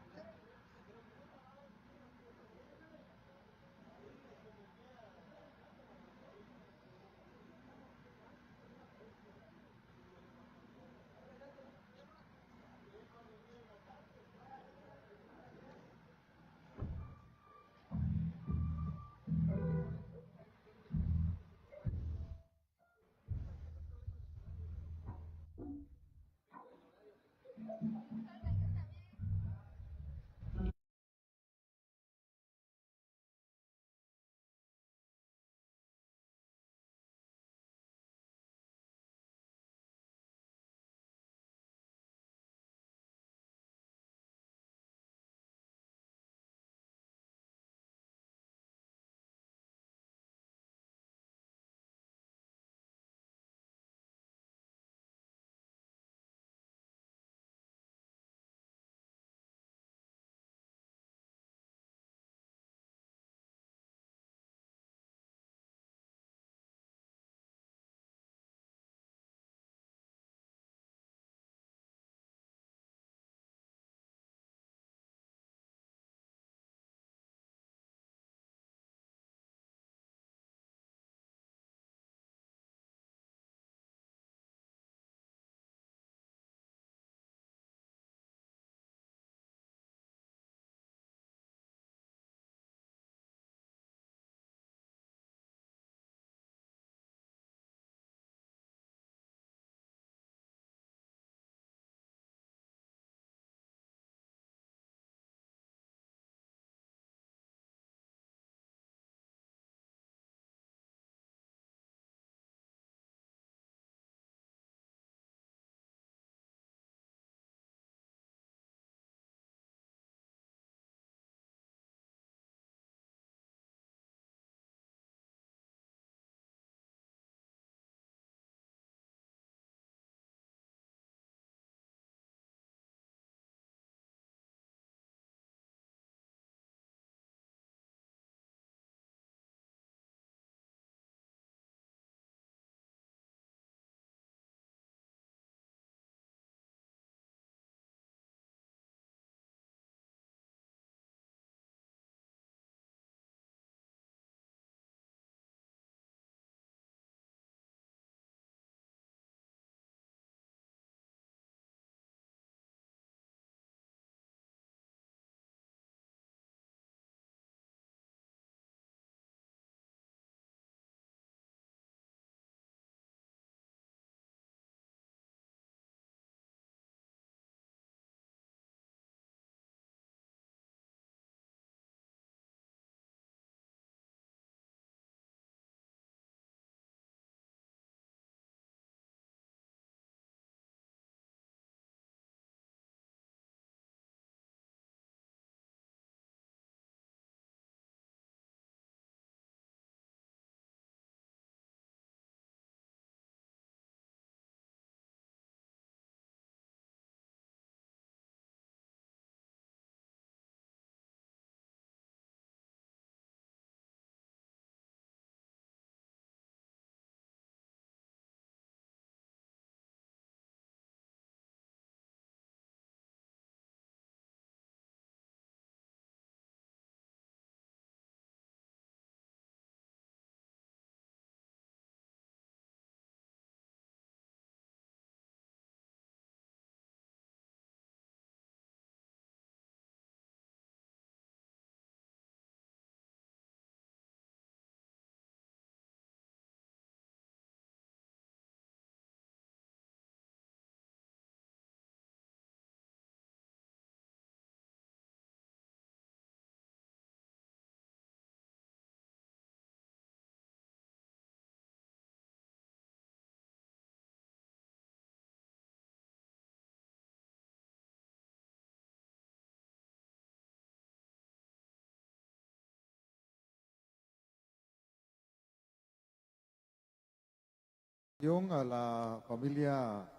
A la familia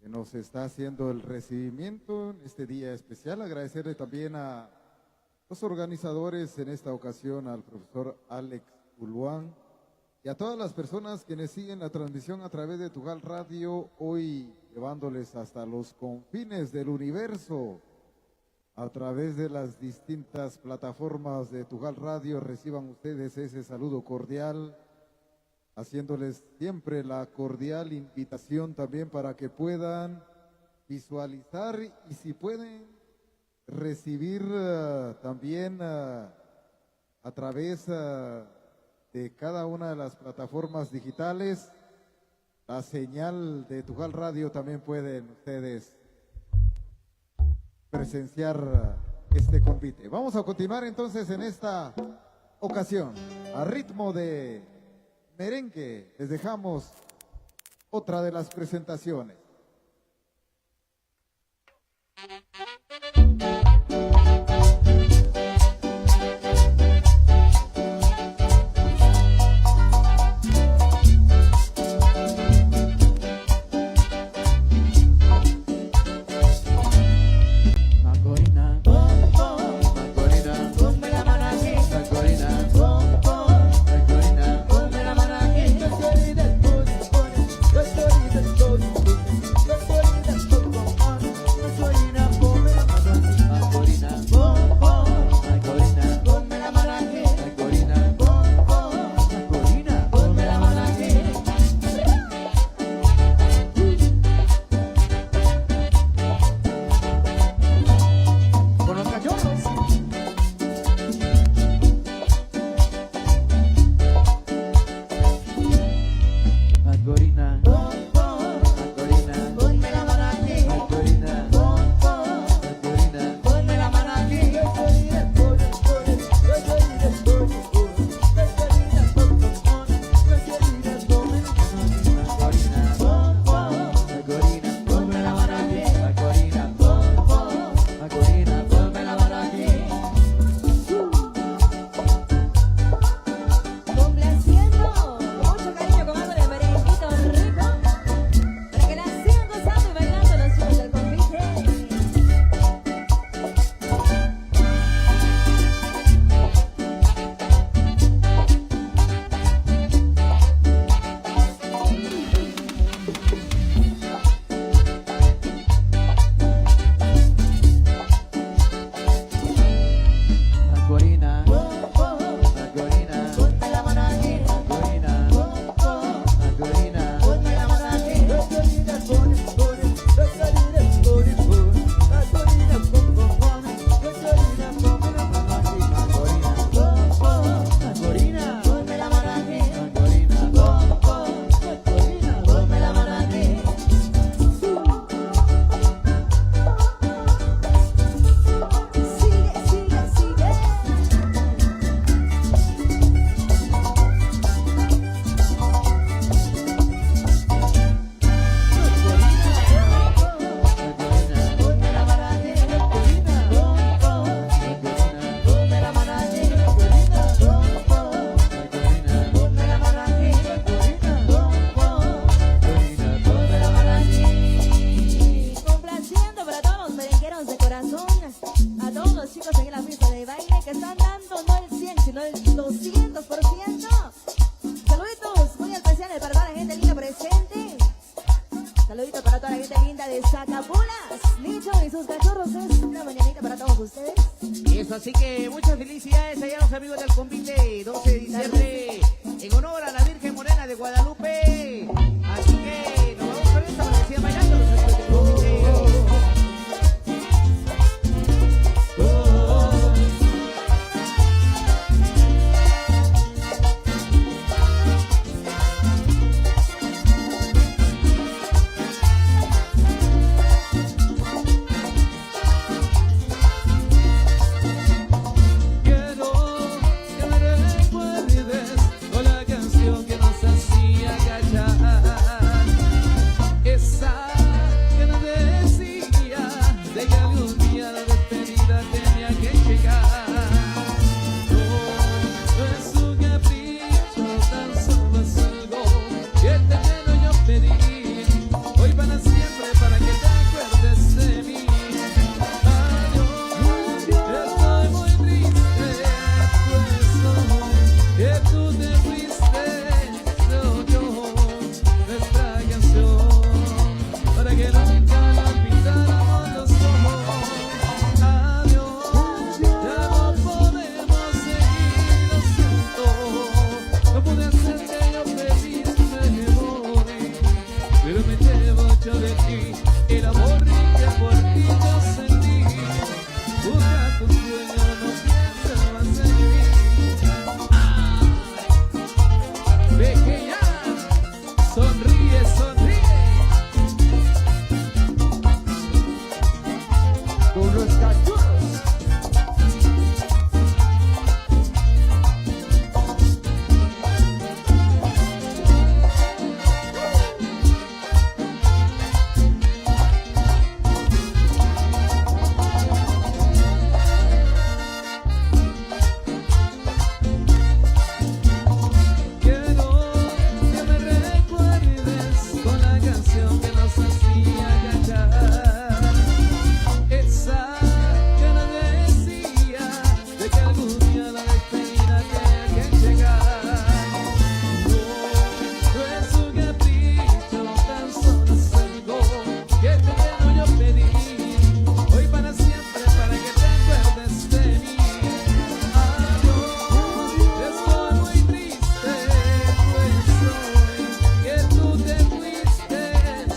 que nos está haciendo el recibimiento en este día especial. Agradecerle también a los organizadores en esta ocasión, al profesor Alex Uluán y a todas las personas quienes siguen la transmisión a través de Tujal Radio, hoy llevándoles hasta los confines del universo a través de las distintas plataformas de Tujal Radio. Reciban ustedes ese saludo cordial, haciéndoles siempre la cordial invitación también para que puedan visualizar y si pueden recibir también a través de cada una de las plataformas digitales la señal de Tujal Radio. También pueden ustedes presenciar este convite. Vamos a continuar entonces en esta ocasión a ritmo de merengue. Les dejamos otra de las presentaciones. los cachorros. Quiero que me recuerdes con la canción que nos hacía cantar. Esa que nos decía de que algún día la despedida tiene que llegar. No es un capricho, tan solo es algo que te quiero yo pedir. Hoy para siempre, para que te acuerdes de mí. Estoy muy triste, pues hoy que tú te fuiste,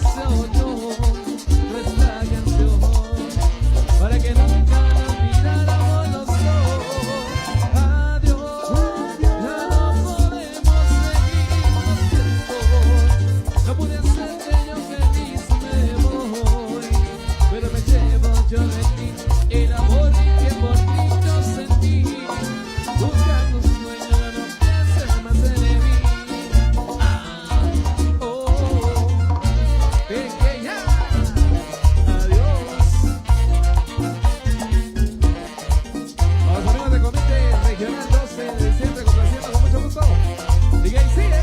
se oyó nuestra canción para que nunca nos olvidáramos los dos. Adiós, ya no podemos seguir juntos. No pude hacerte yo feliz, me voy, pero me llevo yo de ti el amor que por ti yo sentí. Buscando un sueño, ya no pienses más en mí. Pequeña, adiós. A los amigos de Comité Regional 12 de diciembre, complaciendo con mucho gusto. Sigue y sigue.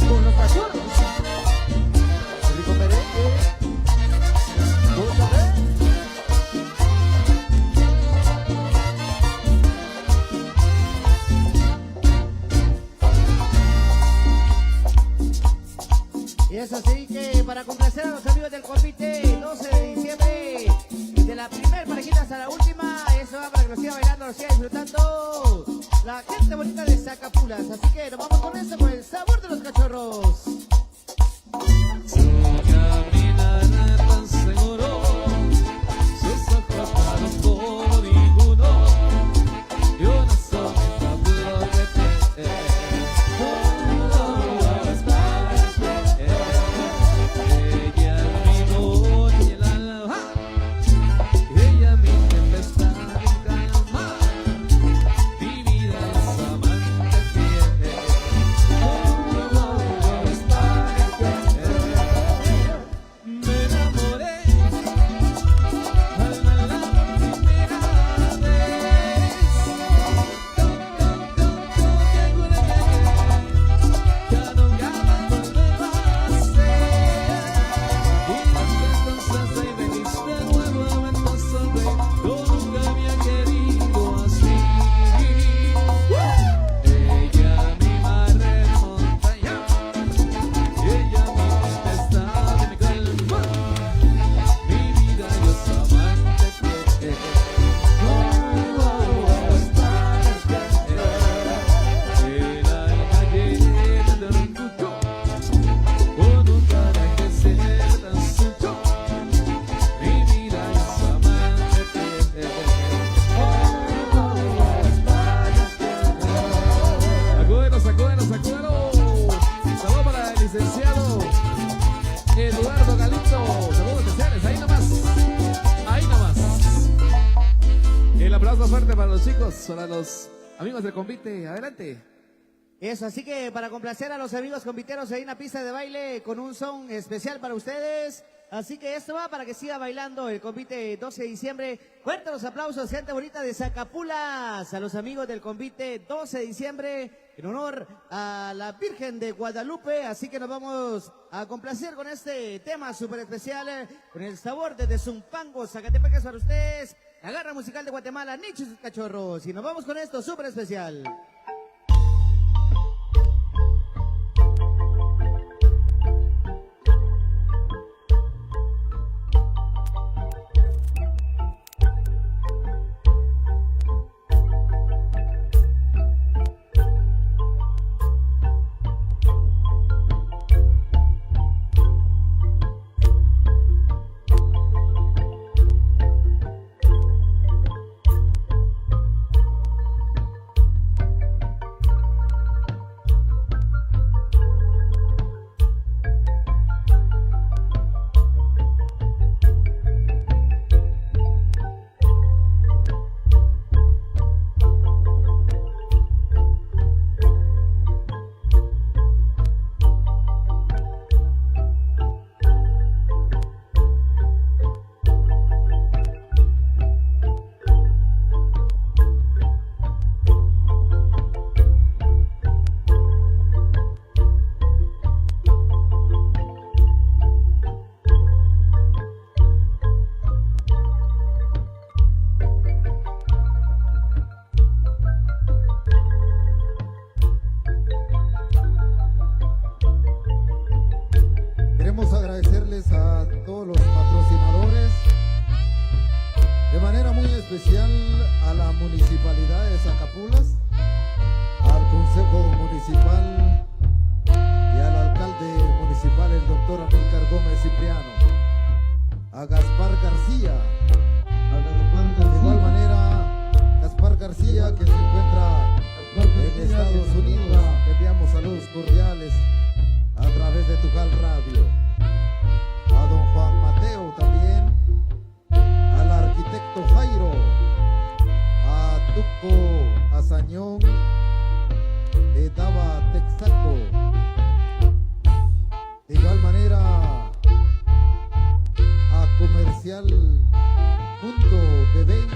Con los cachorros. Rico merengue. Gusta ver. Y es así que para complacer a los amigos del convite 12 de diciembre, de la primera parejita hasta la última, eso va para que lo siga bailando, lo siga disfrutando la gente bonita de Zacapulas. Así que nos vamos con eso, con el sabor de los cachorros. Su caminar tan seguro, sus ojos claros por ninguno, y una sonrisa puro que te todo está ella mi noche y el alma, ella mi tempestad en calma, mi vida es amante fiel. Todo está me enamoré al la primera vez. Que juré que ya nunca más volverá a ser. Y desde entonces ahí veniste de nuevo en tu sonreír. Yo nunca había querido así. Ella mi mar en montaña, ella mi tempestad en mi calma, mi vida yo soy amante fiel. El alma llena de orgullo, con un carácter ser tan suyo, mi vida yo soy amante fiel. Sacúdelo, sacúdelo, sacúdelo. Saludos para el licenciado Eduardo Galito. Saludos especiales, ahí nomás. Ahí nomás. El aplauso fuerte para los chicos, para los amigos del convite. Adelante. Eso, así que para complacer a los amigos conviteros hay una pista de baile con un son especial para ustedes. Así que esto va para que siga bailando el convite 12 de diciembre. Fuerte los aplausos, gente bonita de Zacapulas, a los amigos del convite 12 de diciembre, en honor a la Virgen de Guadalupe. Así que nos vamos a complacer con este tema súper especial, con el sabor de Zumpango, Zacatepec, para ustedes. La garra musical de Guatemala, Nicho y sus cachorros. Y nos vamos con esto súper especial. Zacapulas, al Consejo Municipal y al alcalde municipal, el doctor Amílcar Gómez Cipriano, a Gaspar García, de igual manera Gaspar García, que se encuentra en Estados Unidos, le enviamos saludos cordiales a través de Tujal Radio, a don Juan Mateo también, al arquitecto Jairo, a Tuco Azañón de Daba Texaco, de igual manera a Comercial Punto Bebé.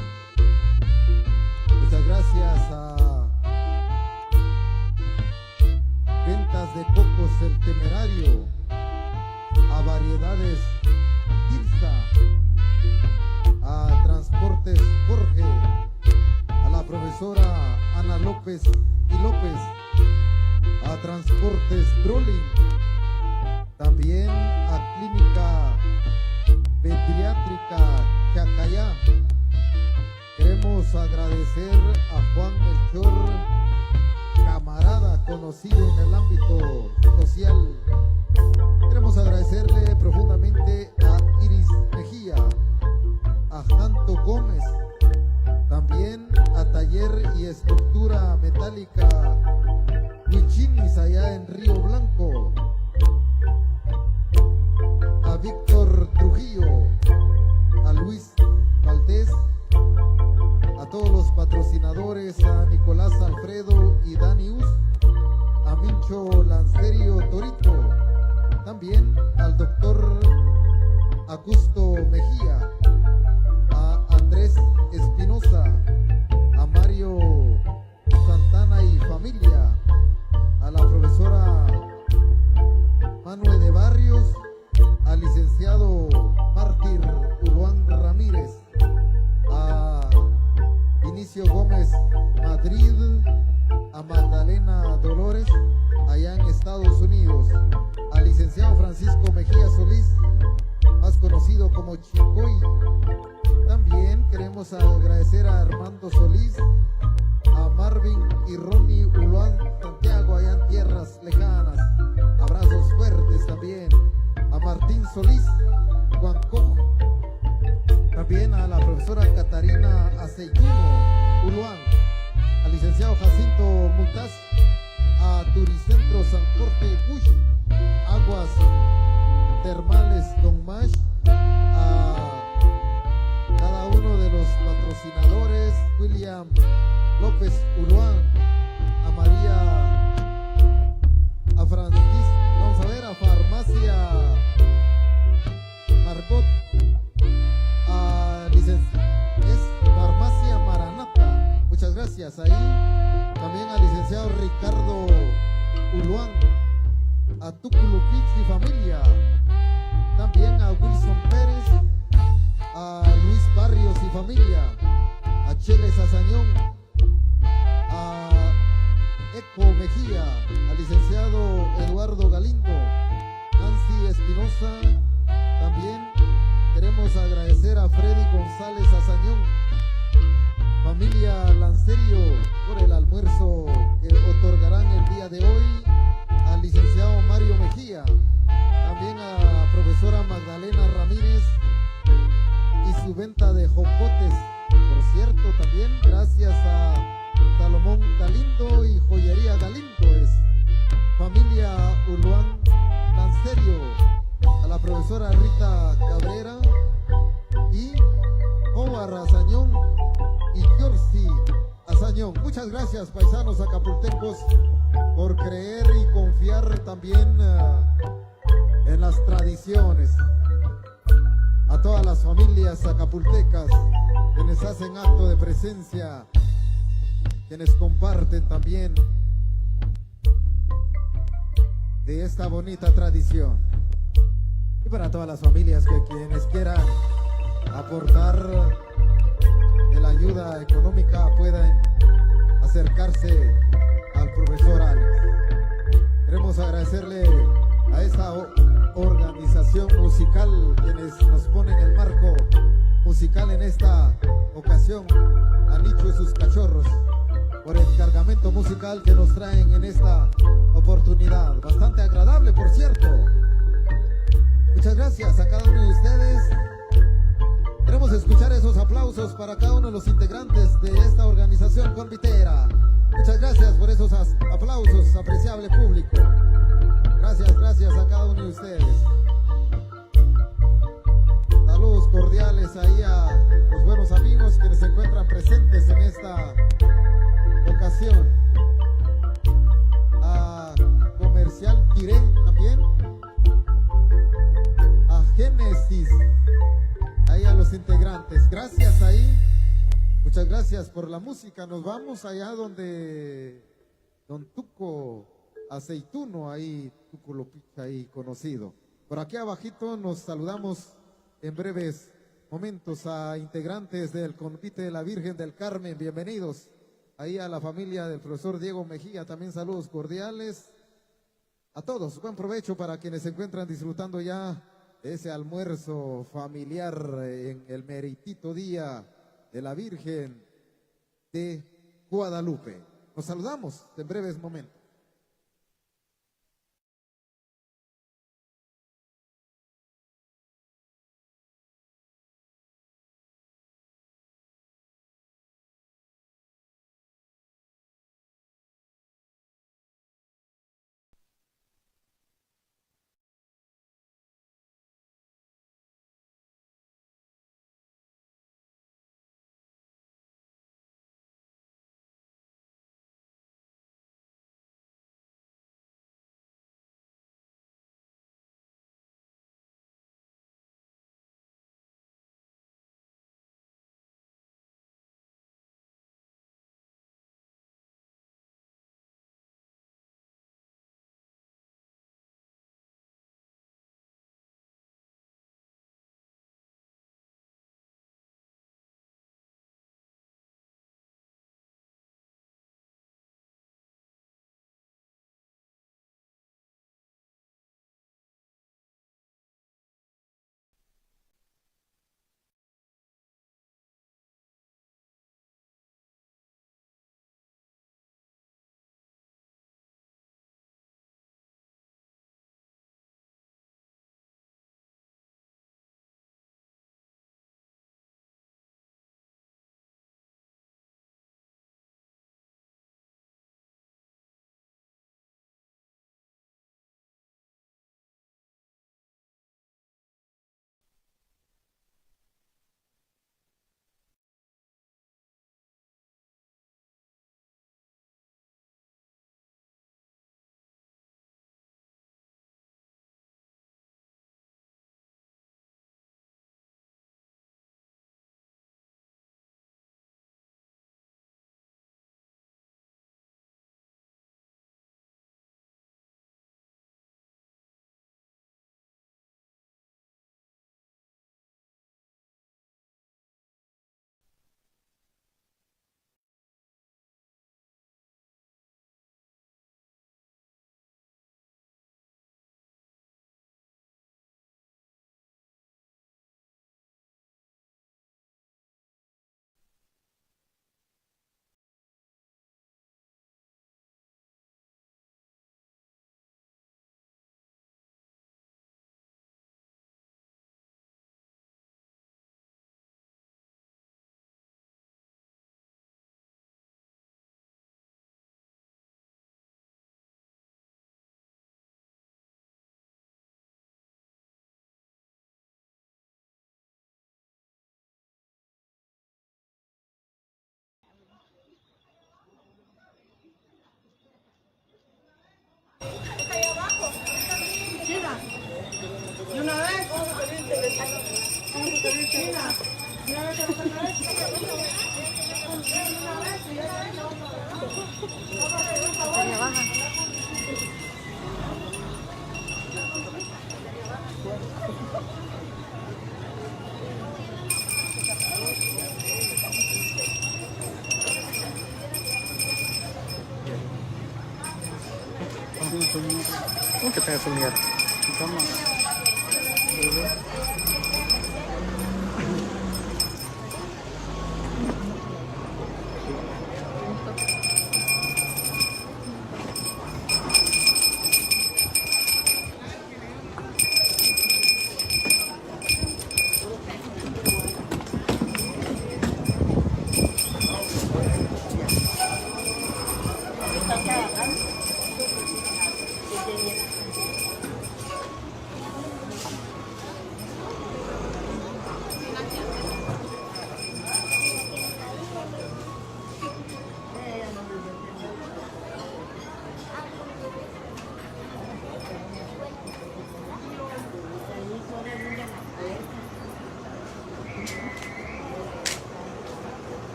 Muchas gracias a Ventas de Cocos El Temerario, a Variedades Tirsa, a Transportes Jorge, a la profesora Ana López y López, a Transportes Brolin, también a Clínica Pediátrica Chacayá. Queremos agradecer a Juan Melchor, camarada conocido en el ámbito social. Queremos agradecerle profundamente a Iris Mejía, a Janto Gómez, también a Taller y Estructura Metálica Huichinis allá en Río Blanco, a Víctor Trujillo, a Luis Valdés, a todos los patrocinadores, a Nicolás Alfredo y Danius, a Mincho Lancerio Torito, también al doctor Augusto Mejía, a Andrés Espinosa, a Mario Santana y familia, a la profesora Manuel de Barrios, al licenciado Mártir Uluán Ramírez, a Vinicio Gómez Madrid, a Magdalena Dolores allá en Estados Unidos, al licenciado Francisco Mejía Solís, más conocido como Chicoy. También queremos agradecer a Armando Solís, a Marvin y Ronnie Uluán Santiago allá en tierras lejanas. Abrazos fuertes también a Martín Solís, Juan Cojo, también a la profesora Catarina Aceyuno Uluán, al licenciado Jacinto Multaz, a Turicentro San Jorge Bush, Aguas Termales Don Mash, a cada uno de los patrocinadores, William López Uluán, a María, a Francis, vamos a ver, a Farmacia Margot, a es Farmacia Maranata, muchas gracias ahí, también al licenciado Ricardo Uluán, a Tuculupix y familia, también a Wilson Pérez, a Luis Barrios y familia, a Cheles Azañón, a Eco Mejía, al licenciado Eduardo Galindo, Nancy Espinosa. También queremos agradecer a Freddy González Azañón, familia Lancerio, por el almuerzo que otorgarán el día de hoy, al licenciado Mario Mejía, también a la profesora Magdalena Ramírez y su venta de jocotes. Por cierto, también gracias a Salomón Galindo y Joyería Galindo, es familia Uluán Lancerio, a la profesora Rita Cabrera y Omar Azañón y Giorgi Azañón. Muchas gracias, paisanos acapultecos, por creer y confiar también en las tradiciones. A todas las familias acapultecas quienes hacen acto de presencia, quienes comparten también de esta bonita tradición. Y para todas las familias que quienes quieran aportar de la ayuda económica puedan acercarse al profesor Alex. Queremos agradecerle a esta organización musical quienes nos ponen el marco musical en esta ocasión, a Nicho y sus cachorros. por el cargamento musical que nos traen en esta oportunidad. Bastante agradable, por cierto. Muchas gracias a cada uno de ustedes. Queremos escuchar esos aplausos para cada uno de los integrantes de esta organización convitera. Muchas gracias por esos aplausos, apreciable público. Gracias, gracias a cada uno de ustedes. Saludos cordiales ahí a los buenos amigos que se encuentran presentes en esta ocasión. A Comercial Quirén también. A Génesis. Ahí a los integrantes. Gracias ahí. Muchas gracias por la música. Nos vamos allá donde Don Tuco Aceituno, ahí, Tuco Lopicha, ahí conocido. Por aquí abajito nos saludamos en breves momentos a integrantes del Convite de la Virgen del Carmen. Bienvenidos. Ahí a la familia del profesor Diego Mejía, también saludos cordiales. A todos, buen provecho para quienes se encuentran disfrutando ya de ese almuerzo familiar en el meritito día de la Virgen de Guadalupe. Nos saludamos en breves momentos. ¿Cómo que tengas un miedo?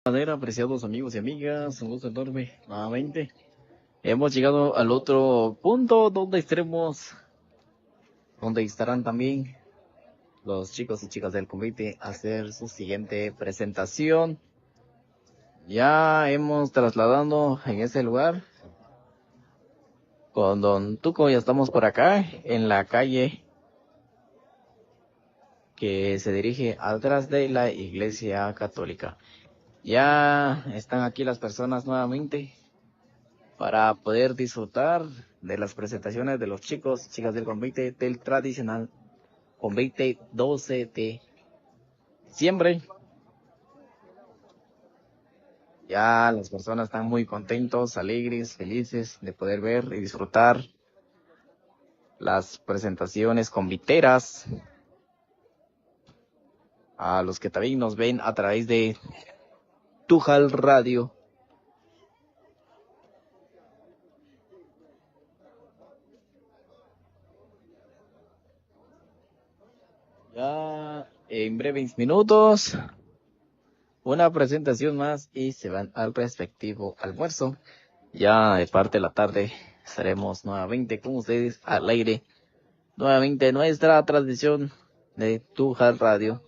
manera, apreciados amigos y amigas, un gusto enorme nuevamente. Hemos llegado al otro punto donde estarán también los chicos y chicas del convite a hacer su siguiente presentación. Ya hemos trasladado en ese lugar con Don Tuco, ya estamos por acá en la calle que se dirige atrás de la Iglesia Católica. Ya están aquí las personas nuevamente para poder disfrutar de las presentaciones de los chicos y chicas del convite del tradicional convite 12 de diciembre. Ya las personas están muy contentos, alegres, felices de poder ver y disfrutar las presentaciones conviteras. A los que también nos ven a través de Tujal Radio. Ya en breves minutos, una presentación más y se van al respectivo almuerzo. Ya de parte de la tarde estaremos nuevamente con ustedes al aire. Nuevamente nuestra transmisión de Tujal Radio,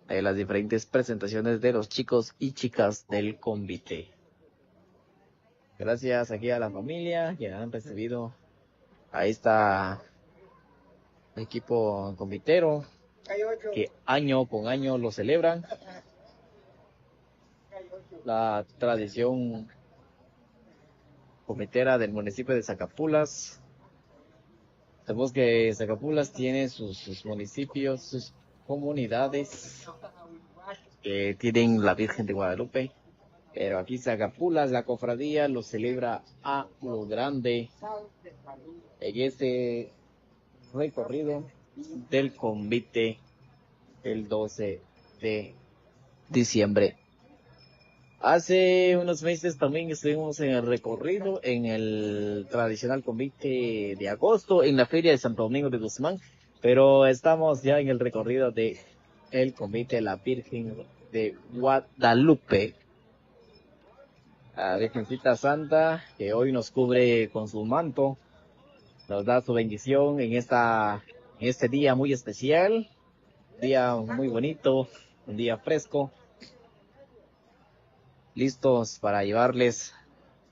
de las diferentes presentaciones de los chicos y chicas del convite. Gracias aquí a la familia que han recibido a esta equipo convitero que año con año lo celebran. La tradición convitera del municipio de Zacapulas. Sabemos que Zacapulas tiene sus municipios, sus comunidades que tienen la Virgen de Guadalupe, pero aquí Zacapulas, la cofradía lo celebra a lo grande en este recorrido del convite el 12 de diciembre. Hace unos meses también estuvimos en el recorrido en el tradicional convite de agosto en la feria de Santo Domingo de Guzmán, pero estamos ya en el recorrido de el convite de la Virgen de Guadalupe, la Virgencita Santa que hoy nos cubre con su manto, nos da su bendición en este día muy especial, día muy bonito, un día fresco, listos para llevarles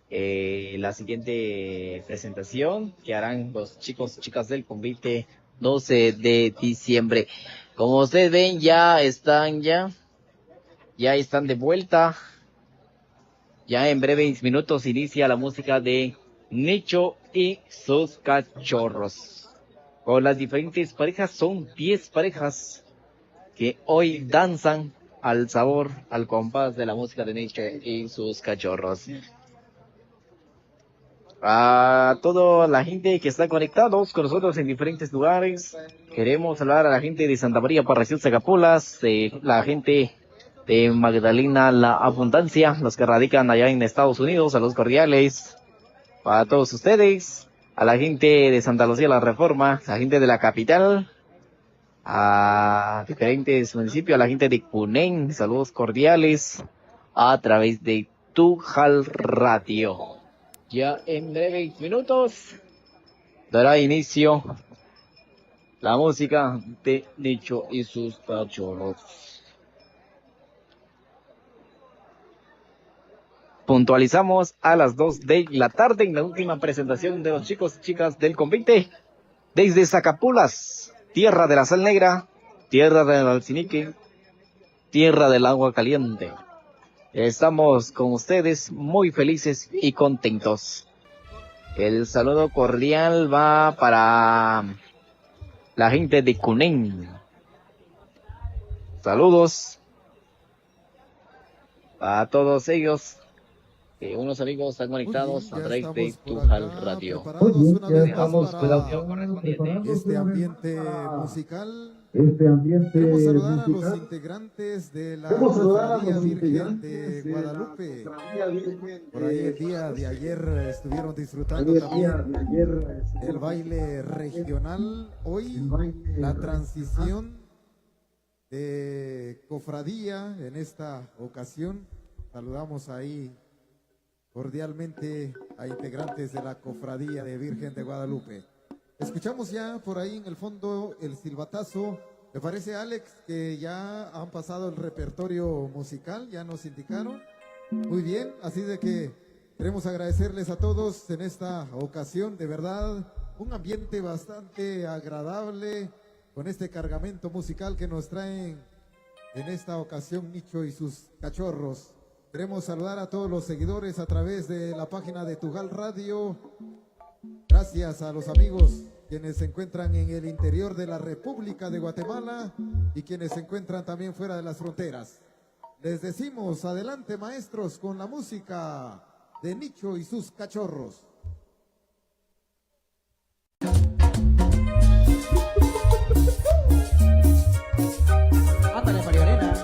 la siguiente presentación que harán los chicos y chicas del convite 12 de diciembre. Como ustedes ven, ya están de vuelta. Ya en breves minutos inicia la música de Nicho y sus cachorros. Con las diferentes parejas, son 10 parejas que hoy danzan al sabor, al compás de la música de Nicho y sus cachorros. A toda la gente que está conectados con nosotros en diferentes lugares, queremos saludar a la gente de Santa María, Parración, Zacapulas, la gente de Magdalena La Abundancia, los que radican allá en Estados Unidos, saludos cordiales para todos ustedes, a la gente de Santa Lucía La Reforma, la gente de la capital, a diferentes municipios, a la gente de Cunén, saludos cordiales a través de Tujal Radio. Ya en breves minutos dará inicio la música de Nicho y sus cachorros. Puntualizamos a las 2 de la tarde en la última presentación de los chicos y chicas del convite desde Zacapulas, tierra de la sal negra, tierra del alcinique, tierra del agua caliente. Estamos con ustedes muy felices y contentos. El saludo cordial va para la gente de Cunén. Saludos a todos ellos. Unos amigos están conectados a través de Tujal Radio. Ya estamos con la este ambiente musical. Queremos saludar a los integrantes de la Cofradía Virgen de Guadalupe. Por ahí el día de ayer estuvieron disfrutando también el baile regional. Hoy la transición de cofradía en esta ocasión Saludamos ahí cordialmente a integrantes de la Cofradía de Virgen de Guadalupe. Escuchamos ya por ahí en el fondo el silbatazo. Me parece, Alex, que ya han pasado el repertorio musical, ya nos indicaron. Muy bien, así de que queremos agradecerles a todos en esta ocasión, de verdad, un ambiente bastante agradable con este cargamento musical que nos traen en esta ocasión Nicho y sus cachorros. Queremos saludar a todos los seguidores a través de la página de Tujal Radio. Gracias a los amigos quienes se encuentran en el interior de la República de Guatemala y quienes se encuentran también fuera de las fronteras. Les decimos, adelante maestros con la música de Nicho y sus cachorros. Ándale, María Elena.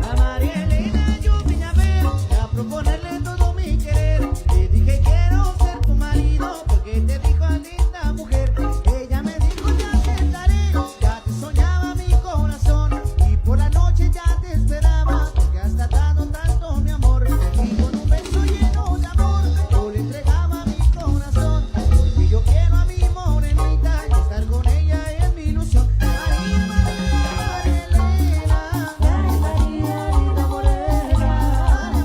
A María Elena yo vine a ver, a proponerle todo mi querer. Le dije quiero ser tu marido, porque te dijo linda mujer. Ella me dijo ya te estaré, ya te soñaba mi corazón. Y por la noche ya te esperaba, porque has tardado tanto mi amor. Y con un beso lleno de amor, yo le entregaba mi corazón. Porque yo quiero a mi morenita y estar con ella es mi ilusión. María, María, Elena. María, linda morena.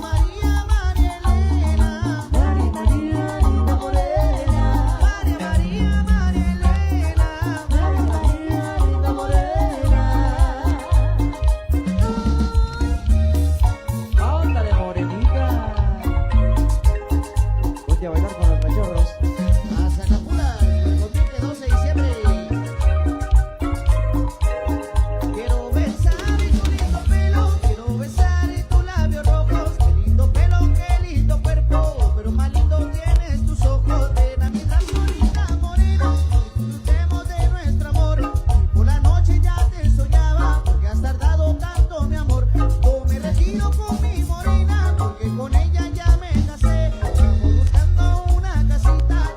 María, María Elena. María, linda morena. María, María, María Elena. María, linda morena. Ándale, morenita. Ponte a bailar con los cachorros. A Zacapula, el convite 12 de diciembre. Quiero besar tu lindo pelo, quiero besar tus labios rojos. Qué lindo pelo, qué lindo cuerpo, pero más lindo tienes tus ojos. Ven a mi razonita morena, disfrutemos de nuestro amor. Y por la noche ya te soñaba, porque has tardado tanto mi amor. Yo me retiro con mi morena, porque con ella ya me casé. Vamos buscando una casita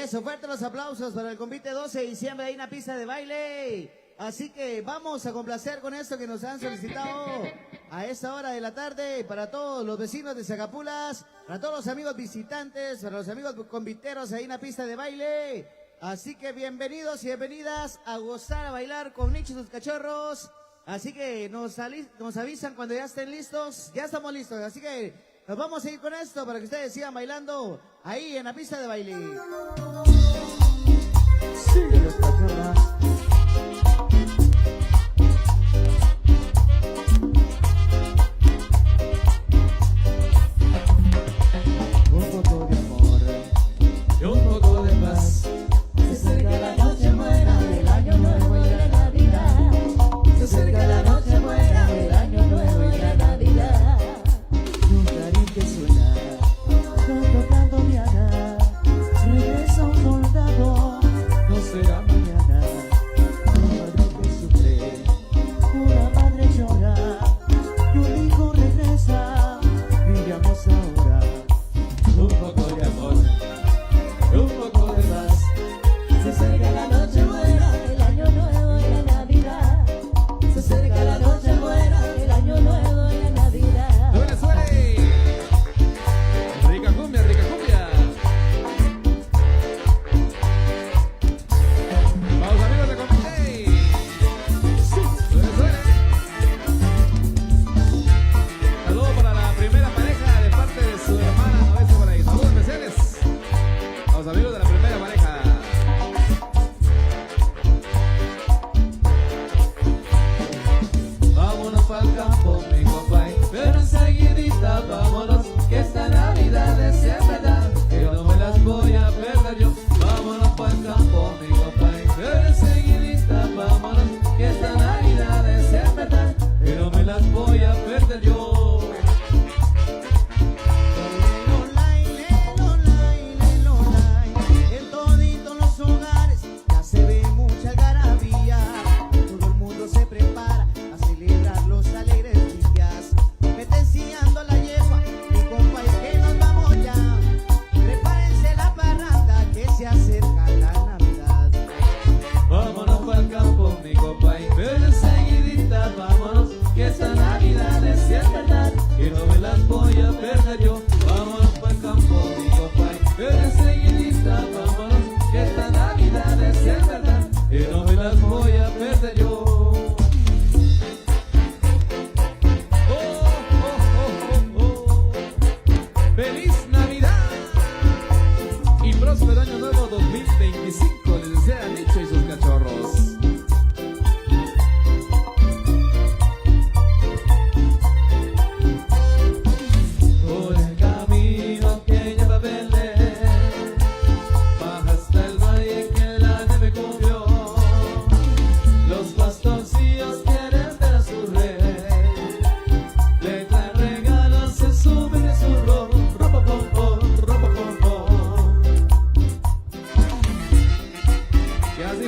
Eso, fuerte los aplausos para el convite 12 de diciembre, hay una pista de baile. Así que vamos a complacer con esto que nos han solicitado a esta hora de la tarde para todos los vecinos de Zacapulas, para todos los amigos visitantes, para los amigos conviteros, hay una pista de baile. Así que bienvenidos y bienvenidas a gozar, a bailar con Nicho y sus cachorros. Así que nos avisan cuando ya estén listos. Ya estamos listos, así que nos vamos a ir con esto para que ustedes sigan bailando ahí en la pista de baile. Sigue los cachorras. Un poco de amor y un poco de paz. Se acerca la noche buena del año nuevo y la Navidad. Se acerca la noche buena del año nuevo y la Navidad. Un clarín que suena, tocando Diana. Regresa un soldado, no será mañana. Un padre que sufre, una madre llora. Y un hijo regresa, brillamos ahora. Un poco de amor, un poco de paz. Se acerca la noche buena del año nuevo y la Navidad. Se acerca la noche buena del año nuevo y la Navidad. ¡Suele, suele! Rica cumbia, rica cumbia. Vamos amigos de Convite. Suele, suele. Saludos para la primera pareja de parte de su hermana. No es por ahí. Saludos especiales a los amigos de la primera pareja. Vámonos pa'l campo, mi compay, pero enseguidita vámonos, que esta Navidad es en verdad, que no me las voy a perder yo. Vámonos pa'l campo, mi compay, pero enseguidita vámonos, que esta Navidad es en verdad, que no me las voy a perder yo. En toditos los hogares ya se ve mucha algarabía. Todo el mundo se prepara a celebrar los alegres días. Metenciando la yegua, mi compa, es que nos vamos ya. Prepárense la parranda que se acerca la Navidad. Vámonos pa'l campo, mi compay, pero enseguidita vámonos, que esta Navidad es en verdad, que no me las voy a perder yo. Vámonos pa'l campo, mi compay, pero enseguidita vámonos, que esta Navidad es en verdad, que no me las voy a perder yo. ¡Feliz Navidad! Y próspero año nuevo 2025 les desea Nicho y sus cachorros. Por el camino que lleva a Belén, baja hasta el valle que la nieve cubrió. Los pastorcillos quieren ver a su rey, le traen regalos, se suben en su ropa pompón, ropa pompón. Y así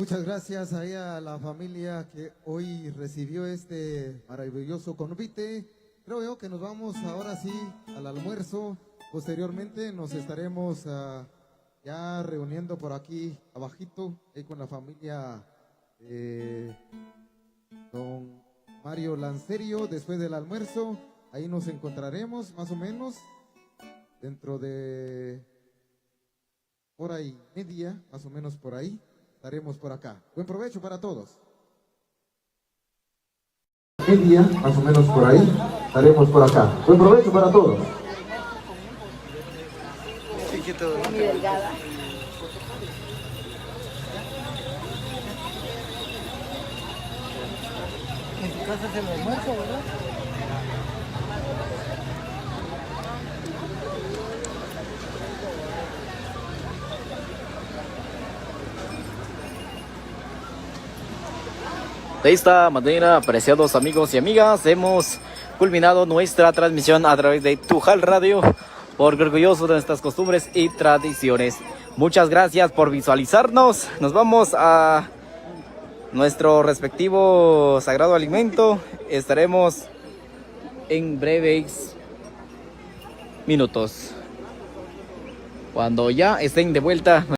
Muchas gracias ahí a la familia que hoy recibió este maravilloso convite. Creo yo que nos vamos ahora sí al almuerzo. Posteriormente nos estaremos ya reuniendo por aquí abajito con la familia don Mario Lancerio. Después del almuerzo, ahí nos encontraremos más o menos dentro de hora y media, más o menos por ahí. Estaremos por acá. Buen provecho para todos. Media, más o menos por ahí. Estaremos por acá. Buen provecho para todos. En tu casa es el almuerzo, ¿verdad? De esta manera, apreciados amigos y amigas, hemos culminado nuestra transmisión a través de Tujal Radio, porque orgullosos de nuestras costumbres y tradiciones. Muchas gracias por visualizarnos. Nos vamos a nuestro respectivo sagrado alimento. Estaremos en breves minutos, cuando ya estén de vuelta